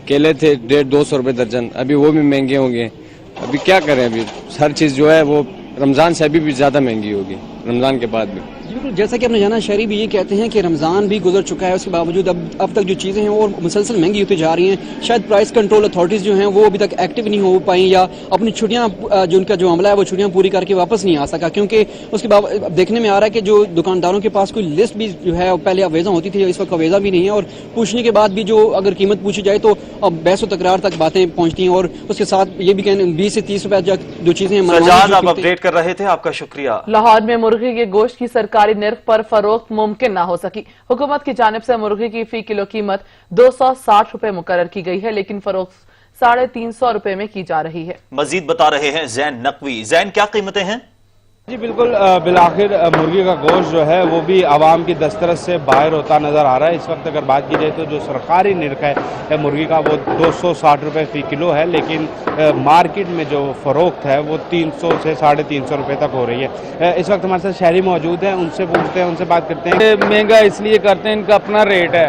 केले थे 150-200 रुपये दर्जन, अभी वो भी महंगे होंगे। अभी क्या करें, अभी हर चीज़ जो है वो रमज़ान से अभी भी ज़्यादा महंगी होगी, रमज़ान के बाद भी। बिल्कुल, जैसा कि आपने जाना, शहरी भी ये कहते हैं कि रमज़ान भी गुजर चुका है, उसके बावजूद अब तक जो चीज़ें हैं वो मुसलसल महंगी होती जा रही हैं। शायद प्राइस कंट्रोल अथॉरिटीज़ जो हैं वो अभी तक एक्टिव नहीं हो पाई, या अपनी छुट्टियाँ जो उनका जो अमला है वो छुट्टियाँ पूरी करके वापस नहीं आ सका, क्योंकि उसके बाद देखने में आ रहा है कि जो दुकानदारों के पास कोई लिस्ट भी जो है पहले अवेजा होती थी, इस वक्त अवेजा भी नहीं है। और पूछने के बाद भी जो अगर कीमत पूछी जाए तो अब बहस व तकरार तक बातें पहुँचती हैं। और उसके साथ ये भी कहने 20 से 30 रुपये जो चीज़ें आप अपडेट कर रहे थे, आपका शुक्रिया। लाहौर में मुर्गी के गोश्त की सरकारी निर्ख पर फरोख्त मुमकिन ना हो सकी। हुकूमत की जानिब से मुर्गी की फी किलो कीमत 260 रुपए मुकर्रर की गई है, लेकिन फरोख्त 350 रुपए में की जा रही है। मजीद बता रहे हैं जैन नकवी। जैन, क्या कीमतें हैं? जी बिल्कुल, बिलाखिर मुर्गी का गोश्त जो है वो भी आवाम की दस्तरस से बाहर होता नज़र आ रहा है। इस वक्त अगर बात की जाए तो जो सरकारी निर्ख है मुर्गी का वो 260 रुपये फ़ी किलो है, लेकिन मार्केट में जो फ़रोख्त है वो 300 से 350 रुपये तक हो रही है। इस वक्त हमारे साथ शहरी मौजूद हैं, उनसे पूछते हैं, उनसे बात करते हैं। महंगा इसलिए करते हैं, इनका अपना रेट है,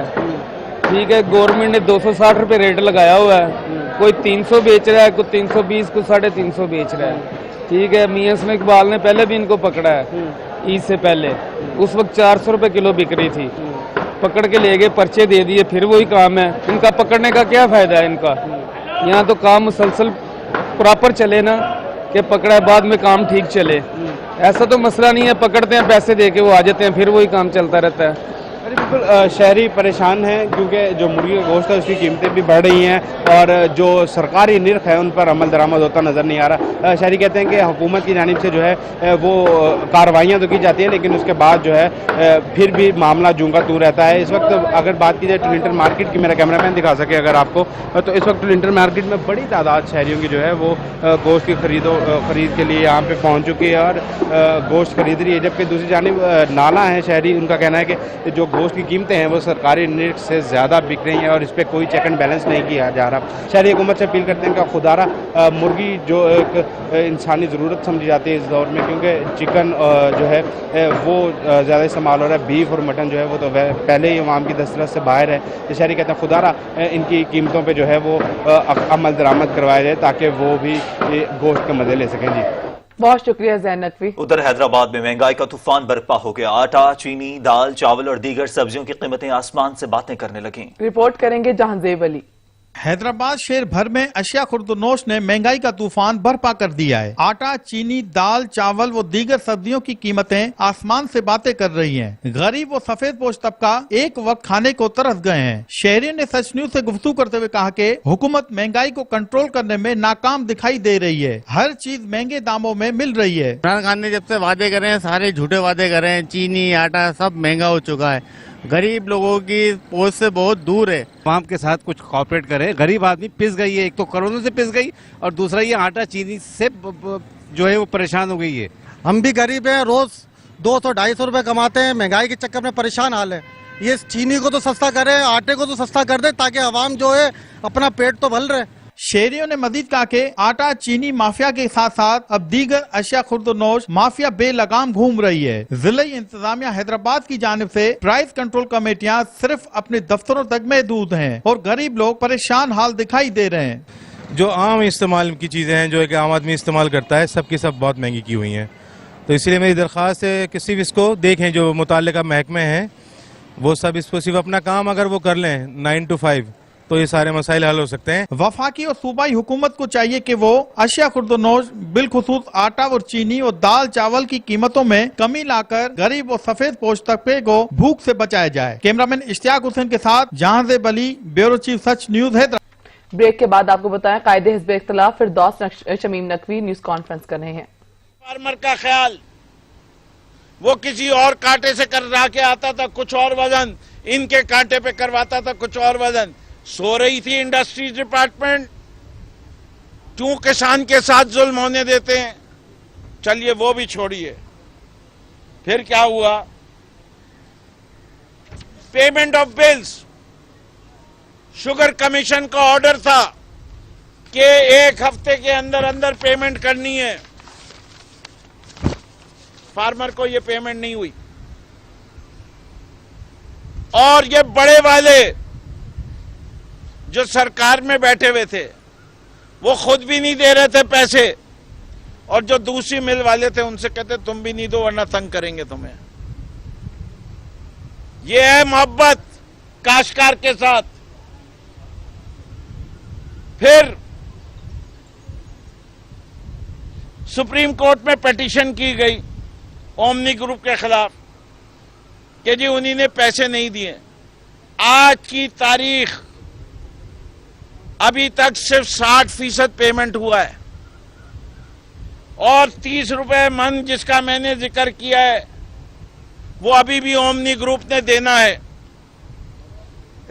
ठीक है। गवर्नमेंट ने 260 रुपये रेट लगाया हुआ है, कोई 300 बेच रहा है, कोई 320, कोई 350 बेच रहा है, ठीक है। मियां इस्माइल इकबाल ने पहले भी इनको पकड़ा है, ईद से पहले, उस वक्त 400 रुपये किलो बिक रही थी, पकड़ के ले गए, पर्चे दे दिए, फिर वही काम है। इनका पकड़ने का क्या फायदा है इनका? यहाँ तो काम मुसलसल प्रॉपर चले ना, कि पकड़ा है बाद में काम ठीक चले। ऐसा तो मसला नहीं है, पकड़ते हैं पैसे दे के वो आ जाते हैं, फिर वही काम चलता रहता है। बिल्कुल, शहरी परेशान हैं क्योंकि जो मुर्गी का गोश्त है उसकी कीमतें भी बढ़ रही हैं और जो सरकारी निर्ख है उन पर अमल दरामद होता नज़र नहीं आ रहा। शहरी कहते हैं कि हुकूमत की जानिब से जो है वो कार्रवाइयाँ तो की जाती हैं, लेकिन उसके बाद जो है फिर भी मामला जूं का तू रहता है। इस वक्त अगर बात की जाए टुलिंटन मार्केट की, मेरा कैमरामैन दिखा सके अगर आपको, तो इस वक्त टुलिंटन मार्केट में बड़ी तादाद शहरियों की जो है वो गोश्त की खरीद के लिए यहाँ पर पहुँच चुकी है और गोश्त खरीद रही है। जबकि दूसरी जानिब नाला है शहरी, उनका कहना है कि जो गोश्त की कीमतें हैं वो सरकारी रेट से ज़्यादा बिक रही हैं और इस पर कोई चेक एंड बैलेंस नहीं किया जा रहा। शहरी हुकूमत से अपील करते हैं कि खुदारा मुर्गी जो एक इंसानी ज़रूरत समझी जाती है इस दौर में, क्योंकि चिकन जो है वो ज़्यादा इस्तेमाल हो रहा है, बीफ और मटन जो है वो तो पहले ही अवाम की दस्तरस से बाहर है। तो शहरी कहते हैं खुदारा इनकी कीमतों पर जो है वो अमल दरामद करवाया जाए ताकि वो भी गोश्त के मज़े ले सकें। जी बहुत शुक्रिया ज़ैन नकवी। उधर हैदराबाद में महंगाई का तूफान बर्पा हो गया। आटा, चीनी, दाल, चावल और दीगर सब्जियों की कीमतें आसमान से बातें करने लगीं। रिपोर्ट करेंगे जहांजेब अली। हैदराबाद शहर भर में अशिया खुर्दनोश ने महंगाई का तूफान बर्पा कर दिया है। आटा, चीनी, दाल, चावल व दीगर सब्जियों की कीमतें आसमान से बातें कर रही हैं। गरीब व सफेद पोश तबका एक वक्त खाने को तरस गए हैं। शहरी ने सच न्यूज से गुफ्तगू करते हुए कहा कि हुकूमत महंगाई को कंट्रोल करने में नाकाम दिखाई दे रही है। हर चीज महंगे दामों में मिल रही है। इमरान खान ने जब से वादे करे हैं सारे झूठे वादे करे हैं, चीनी, आटा सब महंगा हो चुका है। गरीब लोगों की पहुंच से बहुत दूर है। अवाम के साथ कुछ कॉपरेट करे। गरीब आदमी पिस गई है, एक तो कोरोना से पिस गई और दूसरा ये आटा चीनी से जो है वो परेशान हो गई है। हम भी गरीब हैं, रोज 200-250 रुपए कमाते हैं, महंगाई के चक्कर में परेशान हाल है। ये चीनी को तो सस्ता करे, आटे को तो सस्ता कर दे ताकि अवाम जो है अपना पेट तो भर रहे। शहरियों ने मजीद कहा कि आटा चीनी माफिया के साथ साथ अब दीगर अशिया खुर्दनोश माफिया बेलगाम घूम रही है। जिला इंतजामिया हैदराबाद की जानिब से प्राइस कंट्रोल कमेटियां सिर्फ अपने दफ्तरों तक महदूद हैं और गरीब लोग परेशान हाल दिखाई दे रहे हैं। जो आम इस्तेमाल की चीजें हैं जो एक आम आदमी इस्तेमाल करता है सब की सब बहुत महंगी की हुई हैं। तो इसलिए मेरी दरख्वास्त है कि सिर्फ इसको देखें, जो मुताल्लिका महकमे हैं वो सब इसको सिर्फ अपना काम अगर वो कर लें 9 to 5 तो ये सारे मसाइल हल हो सकते हैं। वफाकी और सूबाई हुकूमत को चाहिए कि वो अशिया खुर्दनोश बिलखुसूस आटा और चीनी और दाल चावल की कीमतों में कमी लाकर गरीब और सफेद पोश तबके को भूख से बचाया जाए। कैमरामैन इश्तियाक हुसैन के साथ जहांजेब अली, ब्यूरो चीफ सच न्यूज हैदराबाद। ब्रेक के बाद आपको बताएं कायदे हिज़्ब इख्तिलाफ फिरदौस शमीम नकवी न्यूज कॉन्फ्रेंस कर रहे हैं। फार्मर का ख्याल वो किसी और कांटे से करवा के आता था कुछ और वजन, इनके कांटे पे करवाता था कुछ और वजन। सो रही थी इंडस्ट्रीज डिपार्टमेंट, क्यों किसान के साथ जुल्म होने देते हैं। चलिए वो भी छोड़िए, फिर क्या हुआ, payment of bills. Sugar commission का ऑर्डर था कि 1 हफ्ते के अंदर अंदर पेमेंट करनी है। फार्मर को ये पेमेंट नहीं हुई और ये बड़े वाले जो सरकार में बैठे हुए थे वो खुद भी नहीं दे रहे थे पैसे और जो दूसरी मिल वाले थे उनसे कहते तुम भी नहीं दो वरना तंग करेंगे तुम्हें। ये है मोहब्बत काश्तकार के साथ। फिर सुप्रीम कोर्ट में पिटीशन की गई ओमनी ग्रुप के खिलाफ कि जी उन्हीं ने पैसे नहीं दिए। आज की तारीख अभी तक सिर्फ 60% पेमेंट हुआ है और 30 रुपए मन जिसका मैंने जिक्र किया है वो अभी भी ओमनी ग्रुप ने देना है।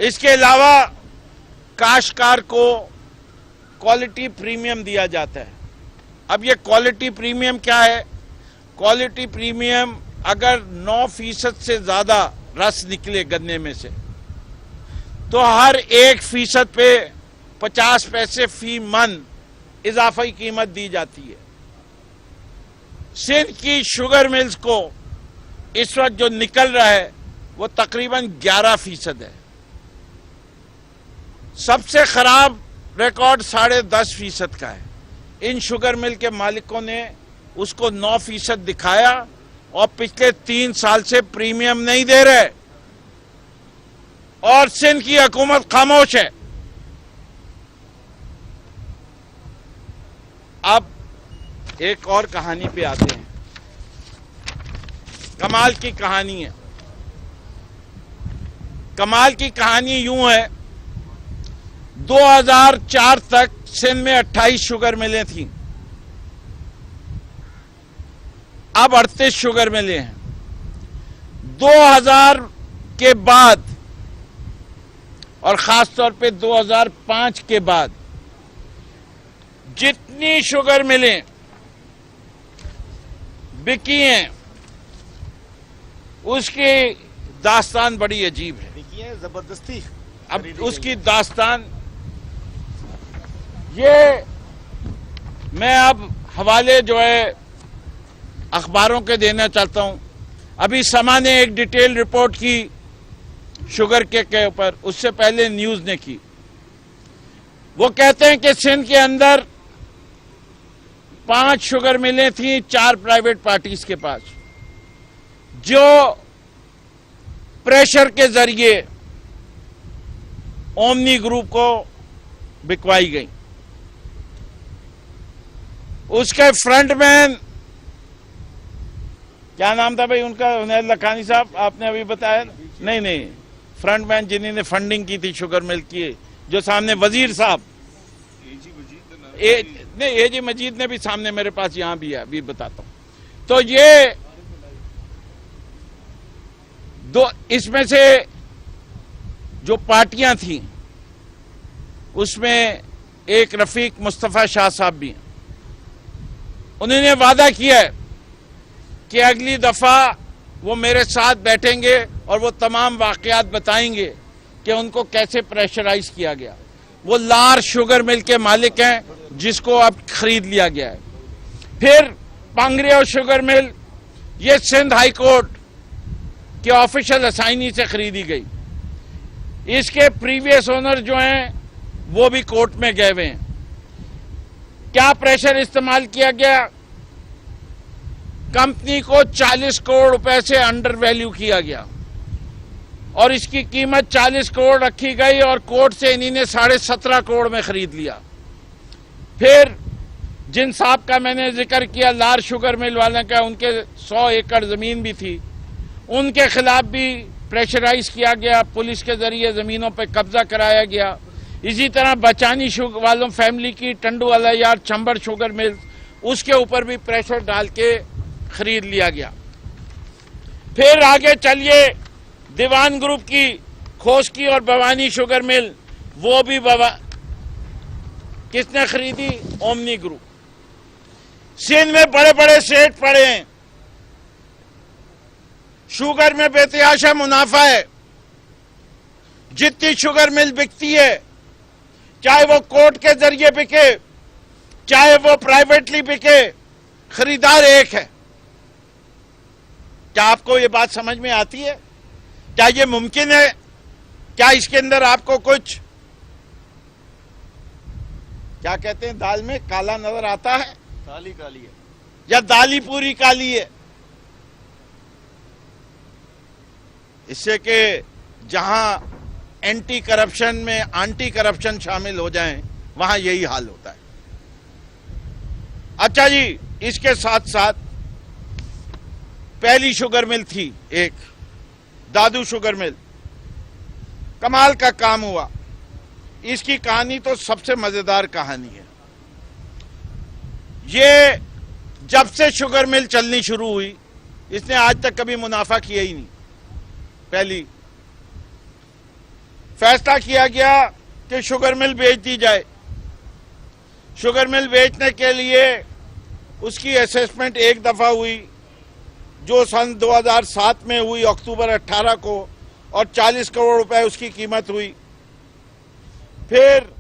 इसके अलावा काश्तकार को क्वालिटी प्रीमियम दिया जाता है। अब ये क्वालिटी प्रीमियम क्या है? क्वालिटी प्रीमियम अगर 9% से ज्यादा रस निकले गन्ने में से तो हर 1% पे 50 पैसे फी मन इजाफी कीमत दी जाती है। सिंध की शुगर मिल्स को इस वक्त जो निकल रहा है वो तकरीबन 11% है। सबसे खराब रिकॉर्ड 10.5% का है। इन शुगर मिल के मालिकों ने उसको 9% दिखाया और पिछले 3 साल से प्रीमियम नहीं दे रहे और सिंध की हुकूमत खामोश है। अब एक और कहानी पे आते हैं। कमाल की कहानी है। कमाल की कहानी यूं है, 2004 तक सिंध में 28 शुगर मिलें थीं, अब 38 शुगर मिले हैं। 2000 के बाद और खास तौर पे 2005 के बाद जितनी शुगर मिलें बिकी हैं उसकी दास्तान बड़ी अजीब है। देखिए जबरदस्ती, अब उसकी दास्तान ये मैं अब हवाले जो है अखबारों के देना चाहता हूं। अभी समा ने एक डिटेल रिपोर्ट की शुगर के ऊपर, उससे पहले न्यूज ने की। वो कहते हैं कि सिंध के अंदर 5 शुगर मिलें थी 4 प्राइवेट पार्टीज के पास, जो प्रेशर के जरिए ओमनी ग्रुप को बिकवाई गई। उसके फ्रंटमैन, क्या नाम था भाई उनका, हुनैर लखानी साहब, आपने अभी बताया? नहीं, फ्रंटमैन जिन्होंने फंडिंग की थी शुगर मिल की, जो सामने वजीर साहब, एजी मजीद ने भी सामने मेरे पास यहां भी है, अभी बताता हूं। तो ये दो, इसमें से जो पार्टियां थी उसमें एक रफीक मुस्तफा शाह साहब भी हैं। उन्होंने वादा किया है कि अगली दफा वो मेरे साथ बैठेंगे और वो तमाम वाकयात बताएंगे कि उनको कैसे प्रेशराइज किया गया। वो लार शुगर मिल के मालिक हैं, जिसको अब खरीद लिया गया है। फिर पांगरिया शुगर मिल, ये सिंध हाई कोर्ट के ऑफिशियल असाइनी से खरीदी गई। इसके प्रीवियस ओनर जो हैं वो भी कोर्ट में गए हुए हैं। क्या प्रेशर इस्तेमाल किया गया? कंपनी को 40 करोड़ रुपए से अंडर वैल्यू किया गया और इसकी कीमत 40 करोड़ रखी गई और कोर्ट से इन्हीं ने 17.5 करोड़ में खरीद लिया। फिर जिन साहब का मैंने जिक्र किया, लार शुगर मिल वाले का, उनके 100 एकड़ जमीन भी थी, उनके खिलाफ भी प्रेशराइज किया गया, पुलिस के जरिए जमीनों पर कब्जा कराया गया। इसी तरह बचानी शुगर वालों फैमिली की टंडू वाला यार चंबड़ शुगर मिल, उसके ऊपर भी प्रेशर डाल के खरीद लिया गया। फिर आगे चलिए, दीवान ग्रुप की खोसकी और भवानी शुगर मिल, वो भी किसने खरीदी? Omni group. सिंध में बड़े बड़े सेठ पड़े हैं, शुगर में बेतहाशा मुनाफा है। जितनी शुगर मिल बिकती है, चाहे वो कोर्ट के जरिए बिके, चाहे वो प्राइवेटली बिके, खरीदार एक है। क्या आपको ये बात समझ में आती है? क्या ये मुमकिन है? क्या इसके अंदर आपको कुछ, क्या कहते हैं, दाल में काला नजर आता है? काली काली है या दाली पूरी काली है? इससे कि जहां एंटी करप्शन में एंटी करप्शन शामिल हो जाएं, वहां यही हाल होता है। अच्छा जी, इसके साथ साथ पहली शुगर मिल थी एक, दादू शुगर मिल, कमाल का काम हुआ। इसकी कहानी तो सबसे मजेदार कहानी है। ये जब से शुगर मिल चलनी शुरू हुई, इसने आज तक कभी मुनाफा किया ही नहीं। पहली फैसला किया गया कि शुगर मिल बेच दी जाए। शुगर मिल बेचने के लिए उसकी असेसमेंट एक दफा हुई, जो सन 2007 में हुई अक्टूबर 18 को, और 40 करोड़ रुपए उसकी कीमत हुई। फिर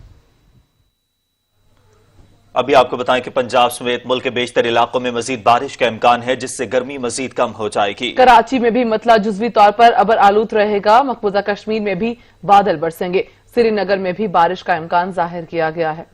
अभी आपको बताएं कि पंजाब समेत मुल्क के बेशतर इलाकों में मजीद बारिश का इम्कान है, जिससे गर्मी मजीद कम हो जाएगी। कराची में भी मतला जुजवी तौर पर अबर आलूद रहेगा। मकबूजा कश्मीर में भी बादल बरसेंगे। श्रीनगर में भी बारिश का इम्कान जाहिर किया गया है।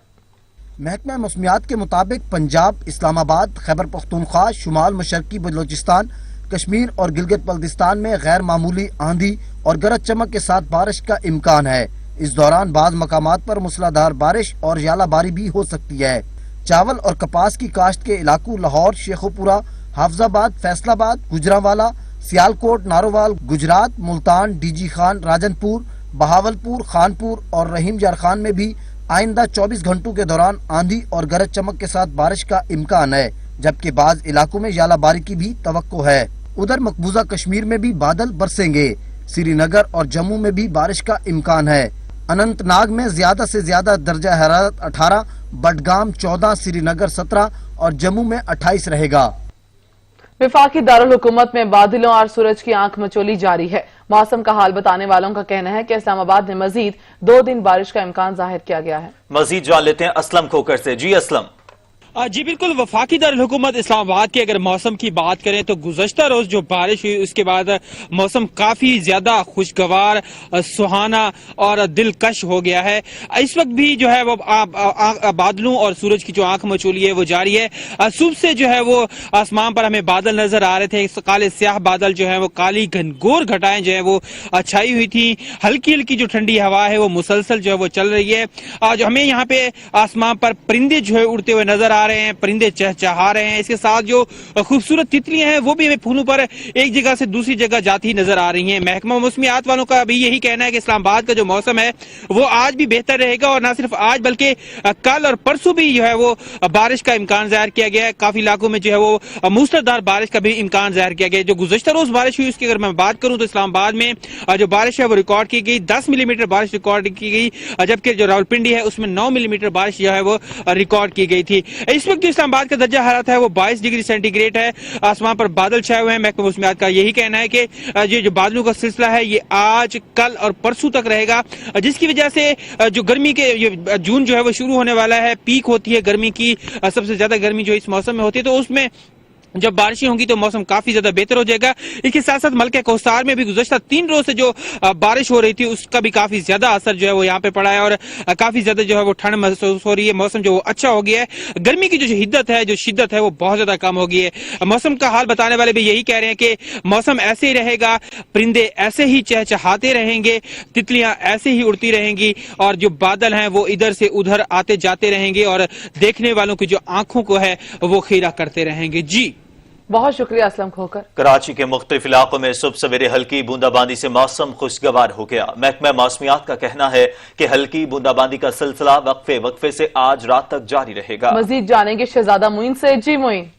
महकमा मौसमियात के मुताबिक पंजाब, इस्लामाबाद, खैबर पख्तूनख्वा, शुमाल मशरकी बलोचिस्तान, कश्मीर और गिलगित बल्तिस्तान में गैर मामूली आंधी और गरज चमक के साथ बारिश का इम्कान है। इस दौरान बाज़ मकामात पर मूसलाधार बारिश और यालाबारी भी हो सकती है। चावल और कपास की काश्त के इलाकों लाहौर, शेखोपुरा, हाफजाबाद, फैसलाबाद, गुजरांवाला, सियालकोट, नारोवाल, गुजरात, मुल्तान, डीजी खान, राजनपुर, बहावलपुर, खानपुर और रहीम जारखान में भी आइंदा 24 घंटों के दौरान आंधी और गरज चमक के साथ बारिश का इम्कान है, जबकि बाज़ इलाकों में यालाबारी की भी तवक्को है। उधर मकबूजा कश्मीर में भी बादल बरसेंगे। श्रीनगर और जम्मू में भी बारिश का इम्कान है। अनंतनाग में ज्यादा से ज्यादा दर्जा हरारत 18, बडगाम 14, श्रीनगर 17 और जम्मू में 28 रहेगा। वफाकी दारुल हुकूमत में बादलों और सूरज की आंख मचोली जारी है। मौसम का हाल बताने वालों का कहना है कि इस्लामाबाद में मजीद 2 दिन बारिश का इम्कान जाहिर किया गया है। मजीद जान लेते हैं असलम खोकर से। जी असलम। जी बिल्कुल, वफाकी दारुल-हुकूमत इस्लामाबाद की अगर मौसम की बात करें तो गुज़श्ता रोज जो बारिश हुई उसके बाद मौसम काफी ज्यादा खुशगवार, सुहाना और दिलकश हो गया है। इस वक्त भी जो है वो बादलों और सूरज की जो आंख मचोली है वो जारी है। सुबह से जो है वो आसमान पर हमें बादल नजर आ रहे थे, काले स्याह बादल जो है वो काली घनघोर घटाएं जो है वो छाई हुई थी। हल्की हल्की जो ठंडी हवा है वो मुसलसल जो है वो चल रही है। जो हमें यहाँ पे आसमान पर परिंदे जो है उड़ते हुए नजर रहे हैं, परिंदे चहचहा रहे हैं। इसके साथ जो खूबसूरत तितलियां हैं वो भी हमें फूलों पर एक जगह से दूसरी जगह जाती नजर आ रही हैं। महकमा मौसमियात वालों का भी यही कहना है कि इस्लामाबाद का जो मौसम है वो आज भी बेहतर रहेगा और न सिर्फ आज बल्कि कल और परसों भी जो है वो बारिश का इम्कान जाहिर किया गया है। काफी इलाकों में जो है वो मूसलाधार बारिश का भी इम्कान जाहिर किया गया है। जो गुज़श्ता रोज बारिश हुई उसकी अगर मैं बात करूं तो इस्लामाबाद में जो बारिश है वो रिकॉर्ड की गई, 10 मिलीमीटर बारिश रिकॉर्ड की गई, जबकि जो रावलपिंडी है उसमें 9 मिलीमीटर बारिश जो है वो रिकॉर्ड की गई थी। इस वक्त जो इस्लामाबाद का दर्जा हरारत है वो 22 डिग्री सेंटीग्रेड है। आसमान पर बादल छाए हुए हैं। महकमा मौसमियात का यही कहना है कि ये जो बादलों का सिलसिला है ये आज, कल और परसों तक रहेगा, जिसकी वजह से जो गर्मी के जून जो है वो शुरू होने वाला है, पीक होती है गर्मी की, सबसे ज्यादा गर्मी जो इस मौसम में होती है, तो उसमें जब बारिशें होंगी तो मौसम काफी ज्यादा बेहतर हो जाएगा। इसके साथ साथ मलके कोस्तार में भी गुज़श्ता 3 रोज से जो बारिश हो रही थी उसका भी काफी ज्यादा असर जो है वो यहाँ पे पड़ा है और काफी ज्यादा जो है वो ठंड महसूस हो रही है। मौसम जो अच्छा हो गया है, गर्मी की जो हिद्दत है, जो शिद्दत है वो बहुत ज्यादा कम हो गई है। मौसम का हाल बताने वाले भी यही कह रहे हैं कि मौसम ऐसे ही रहेगा, परिंदे ऐसे ही चहचहाते रहेंगे, तितलियां ऐसे ही उड़ती रहेंगी और जो बादल हैं वो इधर से उधर आते जाते रहेंगे और देखने वालों की जो आंखों को है वो खीरा करते रहेंगे। जी बहुत शुक्रिया असलम खोकर। कराची के मुख्तलिफ इलाकों में सुबह सवेरे हल्की बूंदाबांदी से मौसम खुशगवार हो गया। महकमा मौसमियात का कहना है कि हल्की बूंदाबांदी का सिलसिला वक्फे से आज रात तक जारी रहेगा। मजीद जानेंगे शहजादा मोइन से। जी मोइन।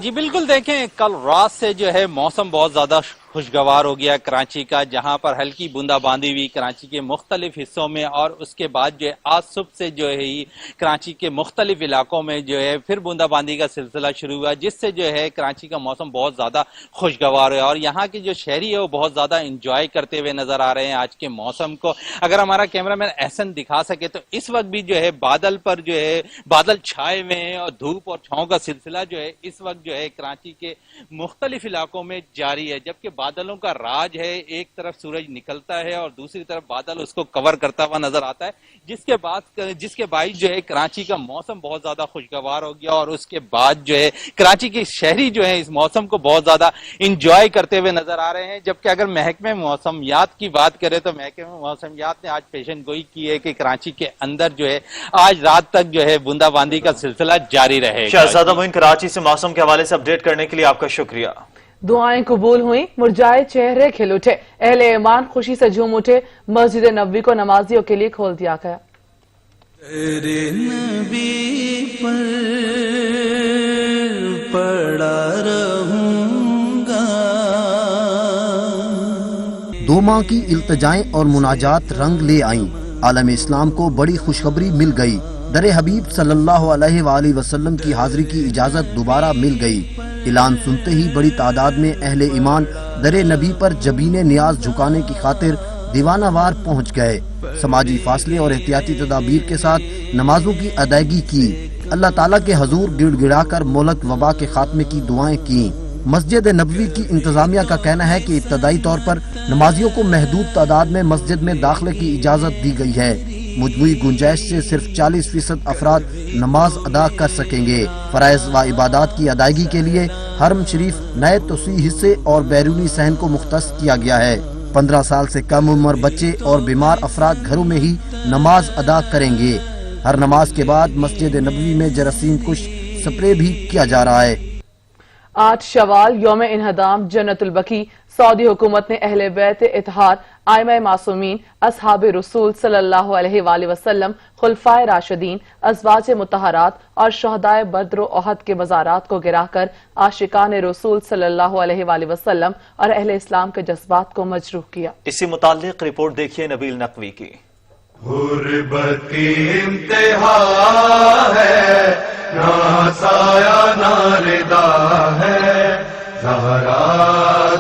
जी बिल्कुल, देखें कल रात से जो है मौसम बहुत ज्यादा खुशगवार हो गया कराची का, जहां पर हल्की बूंदाबांदी हुई कराची के मुख्तलिफ हिस्सों में और उसके बाद जो है आज सुबह से जो है कराची के मुख्तलिफ इलाकों में जो है फिर बूंदाबांदी का सिलसिला शुरू हुआ, जिससे जो है कराची का मौसम बहुत ज्यादा खुशगवार है और यहाँ के जो शहरी है वो बहुत ज्यादा इंजॉय करते हुए नजर आ रहे हैं आज के मौसम को। अगर हमारा कैमरामैन एहसन दिखा सके तो इस वक्त भी जो है बादल पर जो है बादल छाए हुए हैं और धूप और छांव का सिलसिला जो है इस वक्त जो है कराची के मुख्तलिफ इलाकों में जारी है। जबकि बादलों का राज है, एक तरफ सूरज निकलता है और दूसरी तरफ बादल उसको कवर करता हुआ नजर आता है, जिसके बाद जो है कराची का मौसम बहुत ज्यादा खुशगवार हो गया और उसके बाद जो है कराची के शहरी जो है इस मौसम को बहुत ज्यादा इंजॉय करते हुए नजर आ रहे हैं। जबकि अगर महकमे मौसमियात की बात करें तो महकमे मौसमियात ने आज पेशन गोई की है कि कराची के अंदर जो है आज रात तक जो है बूंदाबांदी का सिलसिला जारी रहेगा। शहजादा मोइन, कराची से मौसम के हवाले से अपडेट करने के लिए आपका शुक्रिया। दुआएं कबूल हुई, मुरझाए चेहरे खिल उठे, अहले ईमान खुशी से झूम उठे, मस्जिद नबवी को नमाजियों के लिए खोल दिया गया। तेरे नबी पर पड़ा रहूंगा। 2 माह की इल्तिजाएं और मुनाजात रंग ले आईं। आलम इस्लाम को बड़ी खुशखबरी मिल गई। दरे हबीब सल्लल्लाहु अलैहि वसल्लम की हाजिरी की इजाजत दोबारा मिल गई। ऐलान सुनते ही बड़ी तादाद में अहले ईमान दरे नबी पर जबीने नियाज झुकाने की खातिर दीवानावार पहुंच गए। समाजी फासले और एहतियाती तदाबीर के साथ नमाजों की अदायगी की। अल्लाह ताला के हजूर गिड़गिड़ा कर मोहलक वबा के खात्मे की दुआएं की। मस्जिद नबवी की इंतजामिया का कहना है कि इब्तदाई तौर पर नमाजियों को महदूद तादाद में मस्जिद में दाखिले की इजाजत दी गई है। मजमूई गुंजाइश से सिर्फ 40% अफराद नमाज अदा कर सकेंगे। फराइज व इबादत की अदायगी के लिए हरम शरीफ नए तोसी हिस्से और बैरूनी सहन को मुख्तस किया गया है। 15 साल से कम उम्र बच्चे और बीमार अफराद घरों में ही नमाज अदा करेंगे। हर नमाज के बाद मस्जिद नबवी में जरासीम कुश स्प्रे भी किया जा रहा है। 8 शवाल यौम इन्हदाम जन्नतुल बकी। सऊदी हुकूमत ने अहले बैत इत्तहाद, आइमा मासूमीन, असहाब रसूल सल्लल्लाहु अलैहि वसल्लम, खुलफाए राशिदीन, अज़वाज मुतहरात और शहदाए बद्र ओहद के मज़ारात को गिराकर आशिकान रसूल सल्लल्लाहु अलैहि वसल्लम और अहले इस्लाम के जज्बात को मजरूह किया। इसी मुताल्लिक रिपोर्ट देखिए नबील नकवी की। गुर्बत की इंतहा है, ना साया ना रिदा है, ज़हरा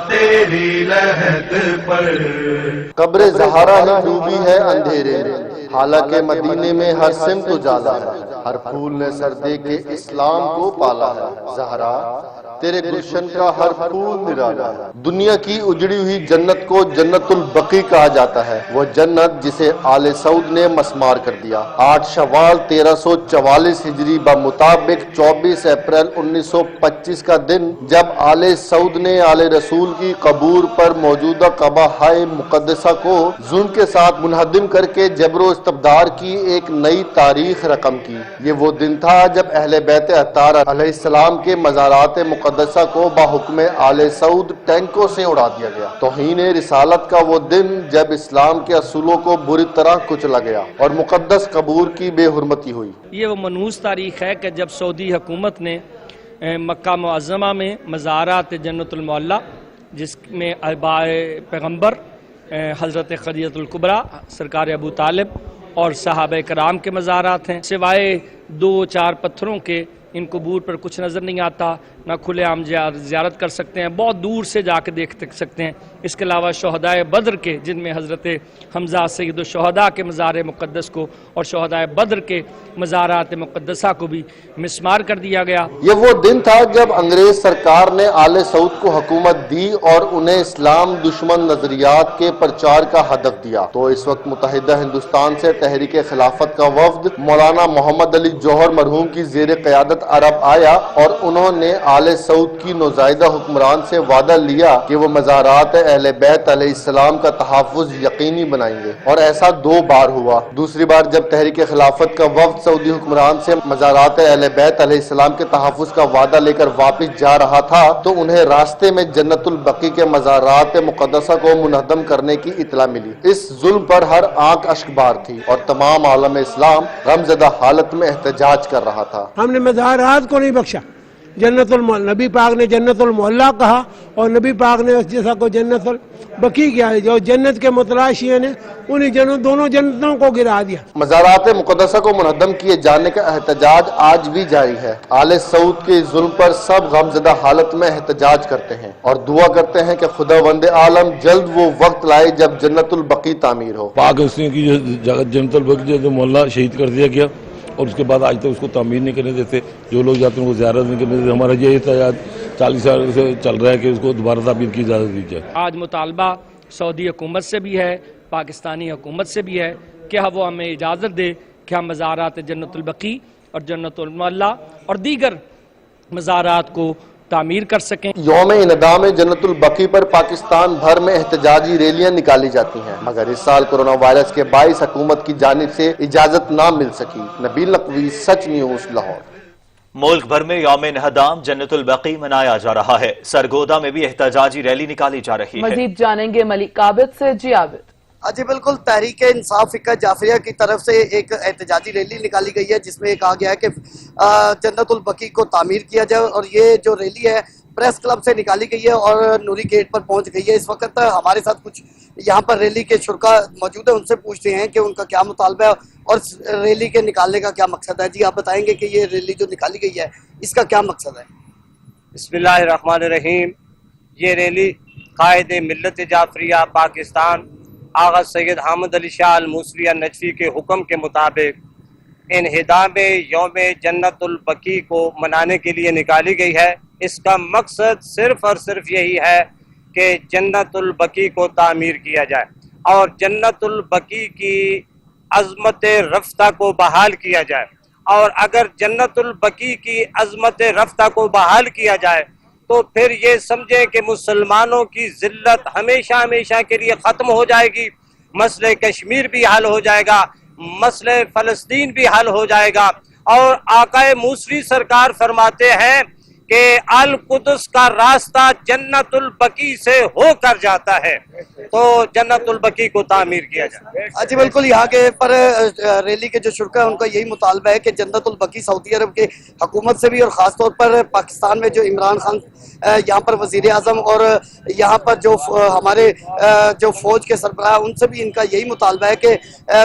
तेरी तेरी लहद पर। कब्र ज़हरा ही डूबी है अंधेरे में, हालांकि मदीने में हर सिमत उजाला है, हर फूल ने सर्दे के इस्लाम को पाला है। ज़हरा तेरे गुलशन का हर फूल निराला है। दुनिया की उजड़ी हुई जन्नत को जन्नतुल बकी कहा जाता है, वो जन्नत जिसे आले सऊद ने मस्मार कर दिया। 8 शवाल 1344 हिजरी मुताबिक 24 अप्रैल 1925 का दिन, जब आले सऊद ने आले रसूल की कबूर पर मौजूदा कबा हाय मुकद्दसा को जुल्म के साथ मुनहदिम करके जबरो इस्तबदार की एक नई तारीख रकम की। ये वो दिन था जब अहले बैत अत्तार अलैहिस्सलाम के मज़ारात मुकद्दसा को बाहुक्म आले सऊद टैंकों से उड़ा दिया गया। तौहीन रिसालत का वो दिन जब इस्लाम के असूलों को बुरी तरह कुचला गया और मुकद्दस कबूर की बेहुरमती हुई। ये वो मनहूस तारीख है कि जब सऊदी हुकूमत ने मक्का मुअज़्ज़मा में मज़ारात जन्नतुल मुअल्ला, जिसमें अहबाए पैगम्बर हज़रत खदीजतुल कुबरा सरकार अबू तालिब और सहाबा कराम के मज़ारात हैं, सिवाय 2-4 पत्थरों के इन कबूर पर कुछ नज़र नहीं आता, ना खुले आम ज़ियारत कर सकते हैं, बहुत दूर से जाके देख सकते हैं। इसके अलावा शहदाए बद्र के, जिनमें हज़रत हमज़ा सैयद शहदा के मज़ार मुक़द्दस को और शहदाए बद्र के मज़ारात मुक़द्दसा को भी मिस्मार कर दिया गया। ये वो दिन था जब अंग्रेज सरकार ने आले सऊद को हुकूमत दी और उन्हें इस्लाम दुश्मन नजरियात के प्रचार का हदफ दिया। तो इस वक्त मुत्तहिदा हिंदुस्तान से तहरीक खिलाफत का वफ्द मौलाना मोहम्मद अली जौहर मरहूम की ज़ेर क़यादत अरब आया और उन्होंने आले सऊद की नौज़ायदा हुक्मरान से वादा लिया कि वो मज़ारात अहले बैत अलैहिस्सलाम का तहफ़्फ़ुज़ यकीनी बनाएंगे, और ऐसा 2 बार हुआ। दूसरी बार जब तहरीक खिलाफत का वफ्द सऊदी हुक्मरान से मज़ारात अहले बैत अलैहिस्सलाम के तहफ़्फ़ुज़ का वादा लेकर वापस जा रहा था, तो उन्हें रास्ते में जन्नतुल बकी के मज़ारात मुक़द्दसा को मुनहदम करने की इत्तला मिली। इस जुल्म पर हर आंख अश्कबार थी और तमाम आलम इस्लाम गमज़दा हालत में एहतजाज कर रहा था। हमने मज़ारात को नहीं बख्शा, जन्नतुल मुअल्ला, नबी पाक ने जन्नतुल मुअल्ला कहा और नबी पाक ने उस जैसा को जन्नतुल बकी किया है। जो जन्नत के मुतलाशियन ने उन्हीं दोनों जन्नतों को गिरा दिया। मज़ारात मुक़द्दसा को मुनहदम किए जाने का एहतजाज आज भी जारी है। आले सऊद के जुल्म पर सब गमज़दा हालत में एहतजाज करते हैं और दुआ करते हैं कि खुदावंद आलम जल्द वो वक्त लाए जब जन्नतुल बकी तामीर हो। पाकिस्तान की जो जन्नतुल बकी जो मोहल्ला शहीद कर दिया गया और उसके बाद आज तक उसको तामीर नहीं करने देते, जो लोग जाते हैं उनको ज़ियारत नहीं करने देते। हमारा ये एहतजाज 40 साल से चल रहा है कि उसको दोबारा तामीर की इजाज़त दी जाए। आज मुतालबा सऊदी हुकूमत से भी है, पाकिस्तानी हुकूमत से भी है कि वो हमें इजाज़त दे कि हम मज़ारात जन्नतुल बकी और जन्नतुल मुअल्ला और दीगर मज़ारात को तामीर कर सकें। यौम इनदाम जन्नतुल बकी पर पाकिस्तान भर में एहतजाजी रैलियां निकाली जाती हैं, मगर इस साल कोरोना वायरस के बाइस हुकूमत की जानिब से इजाजत ना मिल सकी। नबील नकवी, सच न्यूज़, लाहौर। मुल्क भर में यौम इनहदाम जन्नतुल बकी मनाया जा रहा है। सरगोदा में भी एहतजाजी रैली निकाली जा रही है। मजीद जानेंगे मलिक आबिद से। जी आबिद। जी बिल्कुल, तहरीक इंसाफ फिक्र जाफरिया की तरफ से एक एहतजाजी रैली निकाली गई है जिसमें कहा गया है कि जन्नतुल बकी को तामीर किया जाए, और ये जो रैली है प्रेस क्लब से निकाली गई है और नूरी गेट पर पहुंच गई है। इस वक्त हमारे साथ कुछ यहाँ पर रैली के शुरा मौजूद है, उनसे पूछते हैं कि उनका क्या मुतालबा है और रैली के निकालने का क्या मकसद है। जी आप बताएंगे कि ये रैली जो निकाली गई है इसका क्या मकसद है? बिस्मिल्लाहिर्रहमानिर्रहीम। ये रैली कायद मिल्लत जाफरिया पाकिस्तान आगा सैयद हामिद अली शाह अल मूसवी नजफी के हुक्म के मुताबिक इन्हिदाम यौम जन्नतुल बकी को मनाने के लिए निकाली गई है। इसका मकसद सिर्फ और सिर्फ यही है कि जन्नतुल बकी को तामीर किया जाए और जन्नतुल बकी की अज़मत रफ्ता को बहाल किया जाए, और अगर जन्नतुल बकी की अज़मत रफ्ता को बहाल किया जाए तो फिर ये समझे कि मुसलमानों की जिल्लत हमेशा हमेशा के लिए ख़त्म हो जाएगी, मसले कश्मीर भी हल हो जाएगा, मसले फ़लस्तीन भी हल हो जाएगा। और आकाए मूसवी सरकार फरमाते हैं कि अल कुदस का रास्ता जन्नतुल बकी से होकर जाता है, तो जन्नतुल बकी को तामीर किया जाए। जी बिल्कुल, यहाँ के पर रैली के जो शुरा है उनका यही मुतालबा है कि जन्नतुल बकी सऊदी अरब के हुकूमत से भी और ख़ास तौर पर पाकिस्तान में जो इमरान खान यहाँ पर वज़ीर आज़म और यहाँ पर जो हमारे जो फौज के सरबराह उनसे भी इनका यही मुतालबा है कि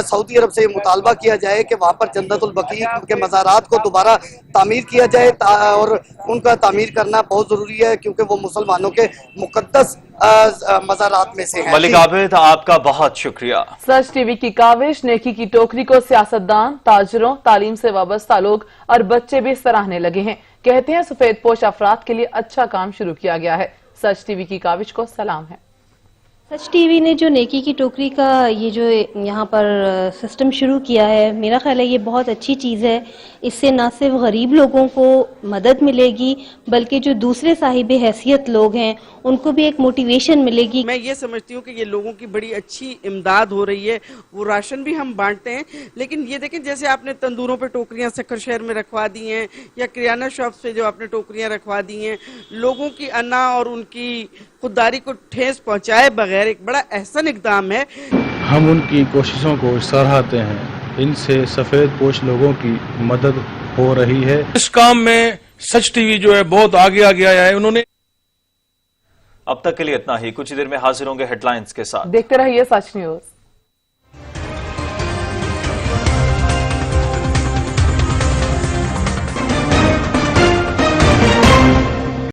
सऊदी अरब से मुतालबा किया जाए कि वहाँ पर जन्नतुल बकी के मज़ारात को दोबारा तामीर किया जाए, और उनका तामीर करना बहुत ज़रूरी है क्योंकि वो मुसलमानों के मुक़द्दस मज़ारात में से हैं। मलिक आबिद, आपका बहुत शुक्रिया। सच टीवी की काविश नेकी की टोकरी को सियासतदान, ताजरों, तालीम से वाबस्ता लोग और बच्चे भी सराहने लगे हैं। कहते हैं सफेद पोश अफराद के लिए अच्छा काम शुरू किया गया है। सच टीवी की काविश को सलाम है। सच टीवी ने जो नेकी की टोकरी का ये जो यहाँ पर सिस्टम शुरू किया है, मेरा ख्याल है ये बहुत अच्छी चीज़ है। इससे ना सिर्फ गरीब लोगों को मदद मिलेगी बल्कि जो दूसरे साहिब हैसियत लोग हैं उनको भी एक मोटिवेशन मिलेगी। मैं ये समझती हूँ कि ये लोगों की बड़ी अच्छी इमदाद हो रही है। वो राशन भी हम बांटते हैं, लेकिन ये देखें जैसे आपने तंदूरों पे टोकरियाँ सक्कर शहर में रखवा दी हैं या किराना शॉप पे जो आपने टोकरियाँ रखवा दी हैं, लोगों की अना और उनकी खुददारी को ठेस पहुँचाए बगैर एक बड़ा अहसन इक़दाम है। हम उनकी कोशिशों को सराहते हैं। इनसे सफेद पोश लोगों की मदद हो रही है। इस काम में सच टीवी जो है बहुत आगे आ गया है। उन्होंने अब तक के लिए इतना ही। कुछ देर में हाजिर होंगे हेडलाइंस के साथ। देखते रहिए सच न्यूज।